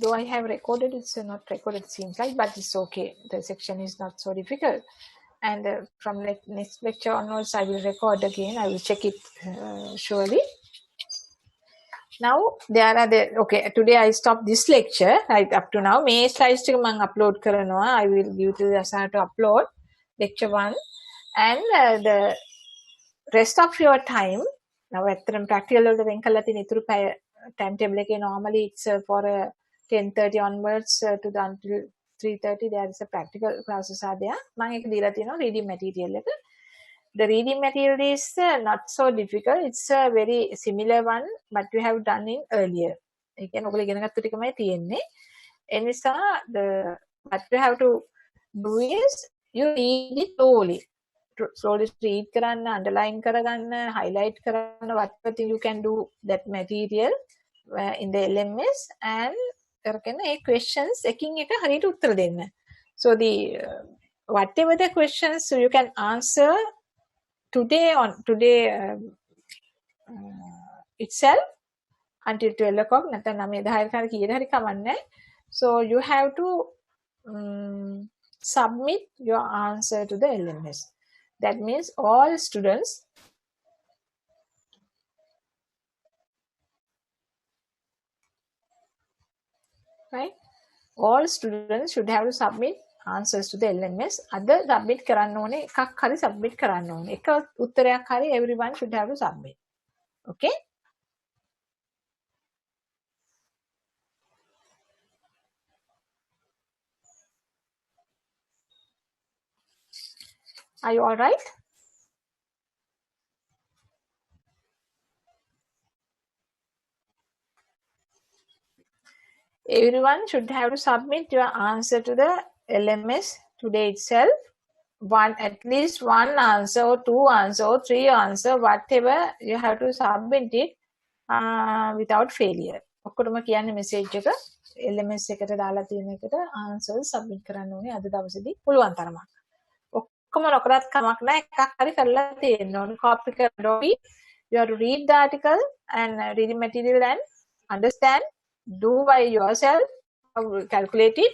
Though I have recorded, it's not recorded, seems like, but it's okay. The section is not so difficult. And from next lecture onwards, I will record again. I will check it surely. Now there are okay, today I stop this lecture right up to now. May slides එක මම upload කරනවා. I will give to the assignment to upload lecture 1, and the rest of your time, now ඇත්තටම practical වලට වෙන් කරලා තියෙන ඉතුරු පැය timetable එකේ normally it's for 10:30 onwards to the until 3:30 there is a practical classes are there. මම ඒක දීලා තියෙනවා reading material එක. The reading material is not so difficult. It's a very similar one, but you have done it earlier. ඒ කියන්නේ ඔයගොල්ලෝ ඉගෙන ගත්ත ටිකමයි තියෙන්නේ. ඒ නිසා what you have to do is you read it slowly. Slowly read කරන්න, underline කරගන්න, highlight කරන්න, whatever thing you can do that material in the LMS, and කරගෙන ඒ questions එකින් එක හරියට උත්තර දෙන්න. So the whatever the questions you can answer today itself until 12 o'clock, නැත්නම් 9:10 කීයට හරි කවන්නේ. So you have to submit your answer to the LMS. That means all students right, all students should have to submit answers to the LMS. Other submit කරන්න ඕනේ, එකක් හරි submit කරන්න ඕනේ. එක උත්තරයක් හරි everyone should have to submit. Okay? Are you all right? Everyone should have to submit your answer to the LMS today itself. At least one answer or 2 answer or 3 answer, whatever, you have to submit it without failure. ඔක්කොටම කියන්නේ message එක LMS එකට දාලා තියෙන එකට answer submit කරන්න ඕනේ අද දවසේදී පුළුවන් තරමක්. ඔක්කොම නොකරත් කමක් නැහැ, එකක් හරි කරලා තියෙන්න ඕනේ. Copy කරලා you have to read the article and reading material and understand, do by yourself, calculate it.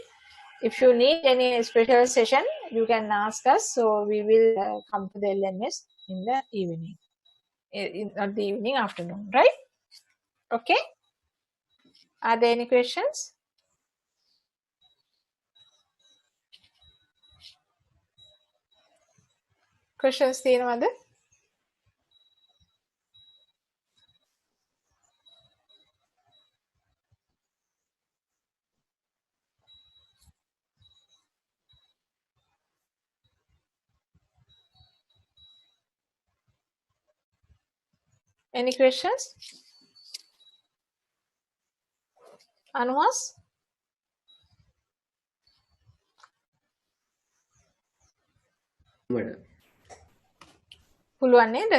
If you need any special session, you can ask us. So we will come to the LMS in the evening, not the evening, afternoon, right? Okay. Are there any questions? Questions තියෙනවද? Any questions? Anuhas? පුළුවන් නේද?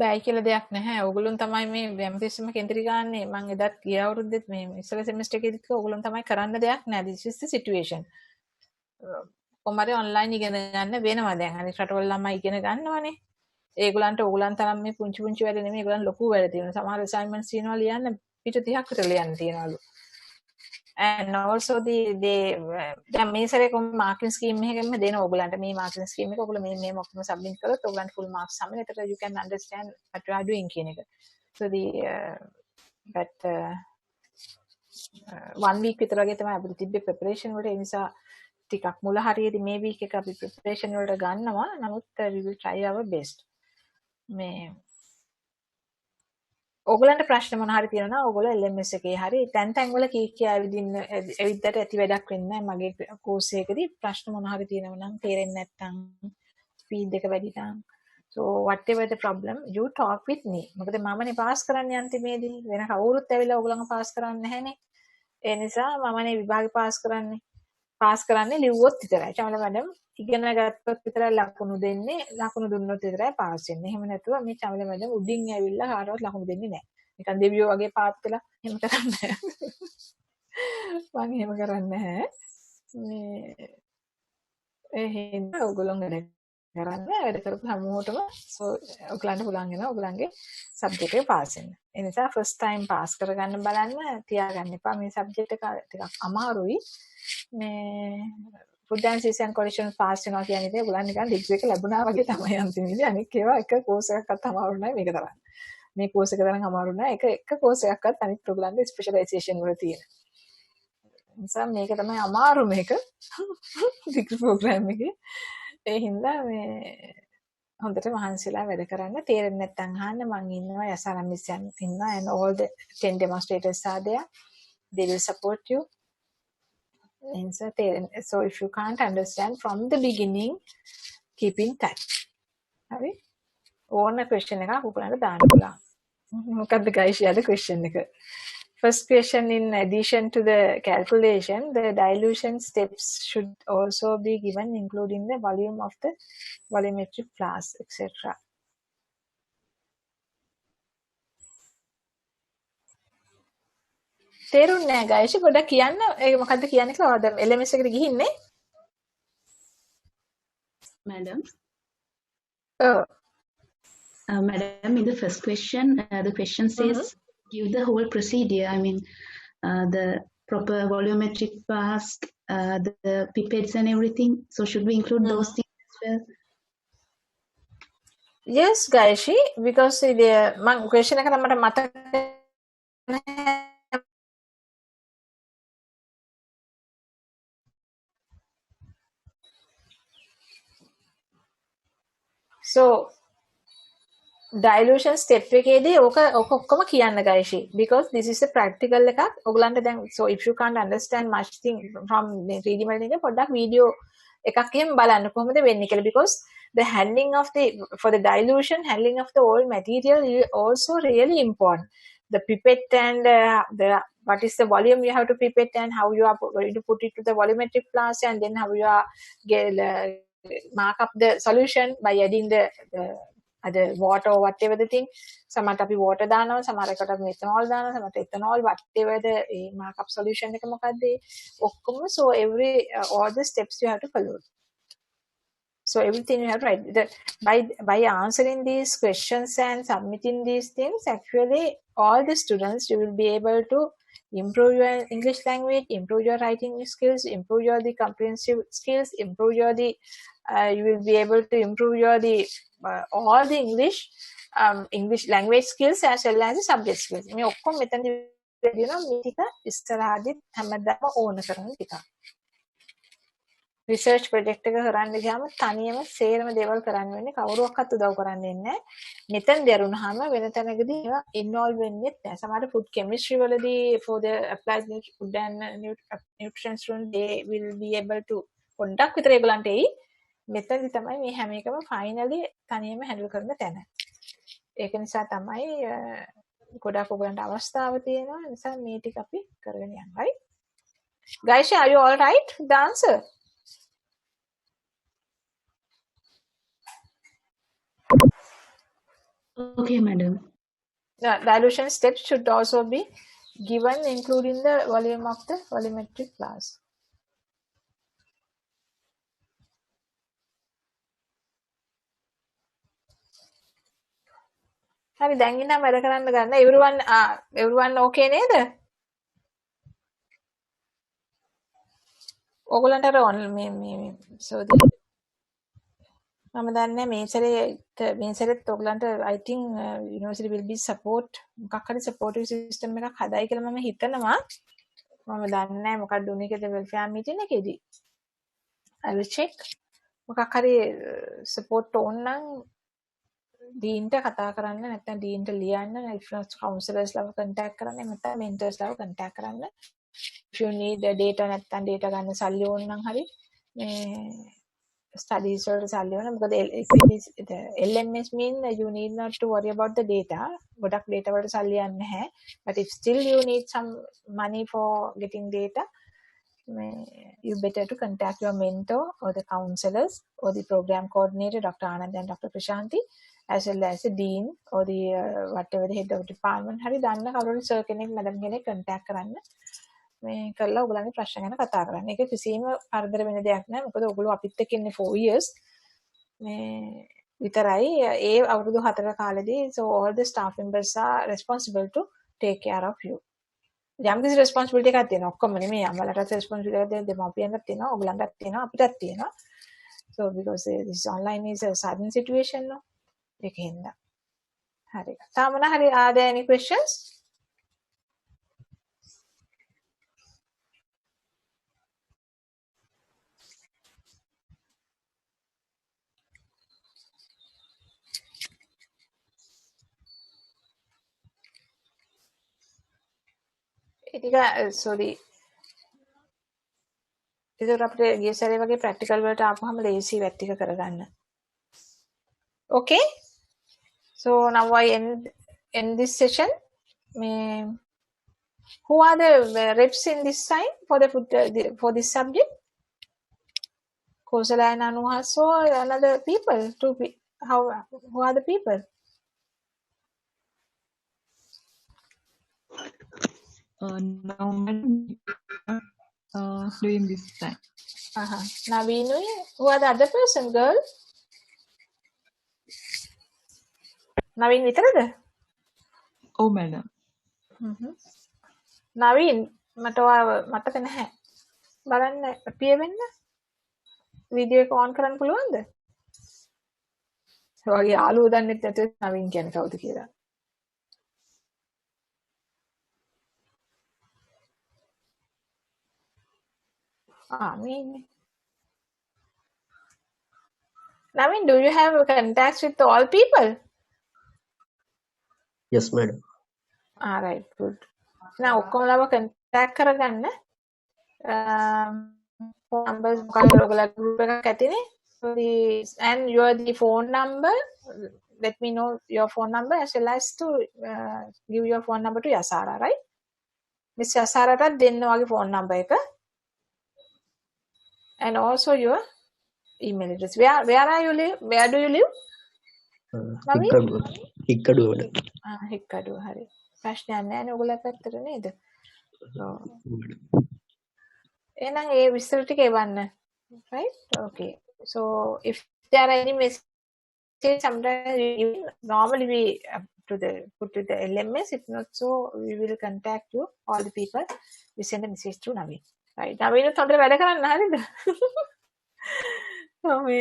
බෑ කියලා දෙයක් නැහැ. ඕගොල්ලොන් තමයි මේ හැමතිස්සෙම කේන්ද්‍රී ගාන්නේ. මම එදත් ගිය අවුරුද්දෙත් මේ ඉස්සෙල්ලා සෙමිස්ටර් එකේදීත් කිව්වා ඕගොල්ලොන් තමයි කරන්න දෙයක් නැහැ. This is the situation. කොහමද ඔන්ලයින් ඉගෙන ගන්න වෙනවා දැන්. අනිත් රටවල ළමයි ඉගෙන ගන්නවනේ. ඒගොල්ලන්ට ඕගොල්ලන් තරම් මේ පුංචි පුංචි වැඩ නෙමෙයි. ඒගොල්ලන් ලොකු වැඩ තියෙනවා. සමහර assignments තියෙනවා ලියන්න පිට 30ක් විතර ලියන්න තියෙනවලු. And also දැන් මේ සැරේ කොහොම මාර්කින් ස්කීම් එකකින්ම දෙන ඕගොල්ලන්ට මේ මාර්කින් ස්කීම් එක ඔයගොල්ලෝ මේ ඔක්කොම සබ්මිට් කරොත් ඔයගොල්ලන්ට ෆුල් මාක්ස් සම්මත. එතකොට you can understand what you are doing කියන එක. So but 1 week විතර වගේ තමයි අපිට තිබ්බේ preparation වලට. ඒ නිසා ටිකක් මුල හරියේදී මේ week එක අපි preparation වලට ගන්නවා. නමුත් we will try our best. මේ ඕගලන්ට ප්‍රශ්න මොන හරි තියෙනවා නම් ඕගොල්ලෝ LMS එකේ හරි තැන් වල කී ඇවිද්දට ඇති වැඩක් වෙන්නේ නැහැ මගේ කෝස් එකේදී ප්‍රශ්න මොන හරි තියෙනවා නම් තේරෙන්නේ නැත්නම් ස්පීඩ් එක වැඩි නම් so whatever the problem you talk with me මොකද මමනේ පාස් කරන්නේ අන්තිමේදී වෙන කවුරුත් ඇවිල්ලා ඕගලන්ව පාස් කරන්නේ නැහනේ ඒ නිසා මමනේ විභාගේ පාස් කරන්නේ ලිව්වොත් විතරයි චමල මැඩම් ඉගෙන ගත්තොත් විතරයි ලකුණු දෙන්නේ ලකුණු දුන්නොත් විතරයි පාස් වෙන්නේ. එහෙම නැතුව මේ චමල මැඩම් උඩින් ඇවිල්ලා කාටවත් ලකුණු දෙන්නේ නැහැ. නිකන් දෙවියෝ වගේ පාත් වෙලා එහෙම කරන්නේ නැහැ. මම එහෙම කරන්නේ නැහැ. මේ එහෙනම් ඔයගොල්ලෝ වැඩ කරපු හැමෝටම ඔයගලන්ට පුළුවන් වෙනවා ඔයගලන්ගේ සබ්ජෙක්ට් එක පාස් වෙන්න. ඒ නිසා ෆස්ට් ටයිම් පාස් කරගන්න බලන්න තියාගන්න එපා. මේ සබ්ජෙක්ට් එක ටිකක් අමාරුයි. මේ food and season collection pass වෙනවා කියන්නේ ඉතින් ඔයගොල්ලන් නිකන් ඩිග්‍රී එක ලැබුණා වගේ තමයි අන්තිමේදී අනික ඒවා එක කෝස් එකක්වත් අමාරු නැහැ මේක තමයි. මේ කෝස් එක තරම් අමාරු නැහැ. එක කෝස් එකක්වත් අනිත් ඔයගොල්ලන්ගේ ස්පෙෂලායිසේෂන් වල තියෙන. නිසා මේක තමයි අමාරු මේක. ඩිග්‍රී ප්‍රෝග්‍රෑම් එකේ. ඒ හින්දා මේ හොඳට මහන්සිලා වැඩ කරන්න තේරෙන්නේ නැත්නම් අහන්න මම ඉන්නවා යසාරම් මිස් ඉන්නවා and all the 10 demonstrators are there. They will support you. So if you can't understand from the beginning, keep in touch. Hari? ඕන question එකක් ඔයගොල්ලන්ට දාන්න පුළුවන්. මොකක්ද guys යාද question එක? First question, in addition to the calculation, the dilution steps should also be given, including the volume of the volumetric flask, etc. තේරුන්නේ නැහැ guys. පොඩ්ඩක් කියන්න. ඒක මොකද්ද කියන්නේ කියලා. දැන් LMS එකට ගිහින්නේ. Madam. Oh. Madam, in the first question, the question says give the whole procedure. I mean, the proper volumetric flask, the pipettes and everything. So should we include those things as well? Yes, Gayatri, because the question එක තමයි මතක So dilution step එකේදී ඕක ඔක්කොම කියන්න Gayatri, because this is a practical එකක්. ඔයගලන්ට දැන් so if you can't understand much thing from the 3D modeling එක පොඩ්ඩක් වීඩියෝ එකක් එහෙම බලන්න කොහොමද වෙන්නේ කියලා, because the handling of for the dilution, handling of the old material is also really important. The pipette and what is the volume you have to pipette and how you are going to put it to the volumetric flask, and then how you are mark up the solution by adding the water or whatever the thing. සමහරට අපි water දානවා, සමහරකට අපි ethanol දානවා, සමහරට ethanol whatever the mark up solution එක මොකද්ද ඔක්කොම. So all the steps you have to follow. So everything you have to write. By answering these questions and submitting these things, actually all the students, you will be able to improve your English language, improve your writing skills, improve your the comprehensive skills, improve your you will be able to improve your all the English language skills as well as the subject skills. මේ ඔක්කොම මෙතනදී වෙනවා මේ ටික ඉස්සරහදී හැමදාම ඕන කරන ටික. රිසර්ච් ප්‍රොජෙක්ට් එක කරන්න ගියාම තනියම සේරම දේවල් කරන්න වෙන්නේ, කවුරුවක්වත් උදව් කරන්නේ නැහැ. මෙතන දරුණාම වෙන තැනකදී ඒවා ඉන්වෝල්ව් වෙන්නේ නැහැ. සමහර ෆුඩ් කෙමිස්ට්‍රි වලදී for the applied food and nutrition student they will be able to පොඩ්ඩක් විතර ඒගොල්ලන්ට එයි. මෙතනදී තමයි මේ හැම එකම ෆයිනලි තනියම හැන්ඩල් කරන තැන. ඒක නිසා තමයි ගොඩක් ඔයගලන්ට අවස්ථාව තියෙනවා. ඒ නිසා මේ ටික අපි කරගෙන යන්න. right? Guys, are you all right? The answer? Okay, madam. The dilution steps should also be given, including the volume of the volumetric class. හරි දැන් ඉන්න වැඩ කරන්න ගන්න. everyone okay නේද? ඔයගලන්ට අර මේ so මම දන්නේ මේ සැරේත් ඔයගලන්ට I think university will be support මොකක් හරි supportive system එකක් හදයි කියලා මම හිතනවා. මම දන්නේ නැහැ මොකක්ද උනේ කියලා welfare meeting එකේදී. I will check. මොකක් හරි support ඕන නම් ඩීන්ට කතා කරන්න, නැත්නම් ඩීන්ට ලියන්න, reference counselors ලව contact කරන්න, නැත්නම් mentors ලව contact කරන්න. If you need the data නැත්නම් data ගන්න සල්ලි ඕන නම් හරි මේ studies වලට සල්ලි ඕන. මොකද LMS mean you need not to worry about the data. ගොඩක් data වලට සල්ලි යන්නේ නැහැ. But if still you need some money for getting data, you better to contact your mentor or the counselors or the program coordinator, Dr. Anand and Dr. Prashanti, as well as the dean or the whatever the head of department. හරි දන්න කවුරුහරි sir කෙනෙක් madam කෙනෙක් contact කරන්න. මේ කරලා ඔයගලගේ ප්‍රශ්න ගැන කතා කරන්න. ඒක කිසිම කරදර වෙන දෙයක් නෑ. මොකද ඔයගොල්ලෝ අපිත් එක්ක ඉන්නේ 4 years. මේ විතරයි ඒ අවුරුදු 4 කාලෙදී so all the staff members are responsible to take care of you. යම් කිසි responsibility එකක් තියෙනවා. ඔක්කොම නෙමෙයි අම්මලාට responsibility එකක් දෙන්න දෙමාපියන්ට තියෙනවා, ඔයගලන්ටත් තියෙනවා, අපිටත් තියෙනවා. So because this online is a sudden situation no. ඒකින්ද. හරි. තාමන හරි are there any questions? ටික sorry. ඒක අපිට ගිය සැරේ වගේ practical වලට ආපුවම ලේසි වැත් ටික කරගන්න. Okay? So now I end this session. Who are the reps in this time for the for this subject? Kosala and Anuhas or another people? Who are the people? Now doing this time. Navinu, who are the other person, girl? Navin විතරද? Oh, madam. Naveen මතක නැහැ. බලන්න අපිය වෙන්න. Video එක on කරන්න පුළුවන්ද? ඒ වගේ යාළුවෝ දන්නෙත් නැතුව නවීන් කියන්නේ කවුද කියලා. Naveen, do you have contacts with all people? Yes, madam. All right, good. Now, ඔක්කොමලව contact කරගන්න. Phone numbers ඔයගොල්ලෝ group එකක් ඇතිනේ. And the phone number, let me know your phone number as well as to give your phone number to Yasara, right? Miss Yasaraට දෙන්න වගේ phone number එක. And also your email address. Where are you live? Where do you live? Hikkadu. Hikkadu, hari. ප්‍රශ්නයක් නැහැ නේ ඔයගොල්ලෝ පැත්තට නේද? එහෙනම් ඒ විස්තර ටික එවන්න. Right? Okay. So if there are any messages, sometimes normally we put to the LMS. If not so, we will contact you, all the people. We send a message to Naveen. Right. Naveen තොන්දර වැඩ කරන්න හරිද? මේ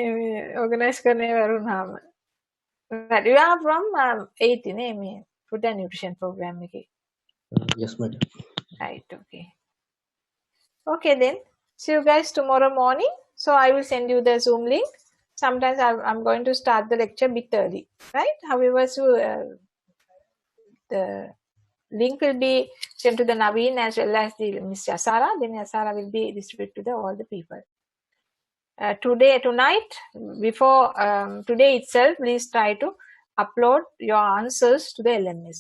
organize කරන්නේ වරුණාම. Right. You are from 18 නේ food and nutrition program එකේ. Yes, madam. Right. Okay. Okay then. See you guys tomorrow morning. So I will send you the Zoom link. Sometimes I'm going to start the lecture a bit early, right? However, so the link will be sent to the Naveen as well as the Miss Yasara. Then Yasara will be distributed to all the people. Tonight, before today itself, please try to upload your answers to the LMS.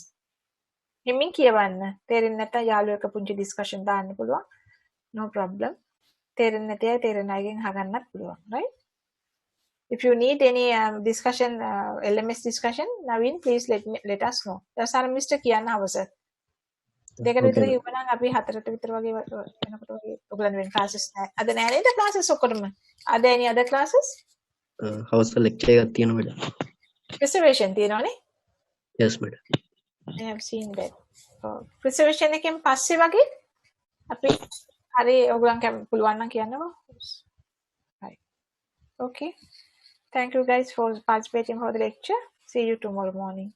හිමින් කියවන්න. තේරෙන්නේ නැත්නම් යාළුවෙක් පුංචි discussion දාන්න පුළුවන්. No problem. තේරෙන්නේ නැති අය තේරෙන අයගෙන් අහගන්නත් පුළුවන්, right? If you need any discussion, LMS discussion, Naveen, please let us know. Yasara Mr. කියන්න අවශ්‍ය. දෙකට විතර ඉවරනම් අපි 4ට විතර වගේ වෙනකොට වගේ ඔයගලන් වෙන classes නැහැ. අද නැහැ නේද classes ඔක්කොටම? Are there any other classes? House lecture එකක් තියෙනවා madam. Preservation තියෙනවනේ? Yes madam. I have seen that. Preservation එකෙන් පස්සේ වගේ අපි හරි ඔයගලන් පුළුවන් නම් කියන්නකෝ. Right. Okay. Thank you guys for participating for the lecture. See you tomorrow morning.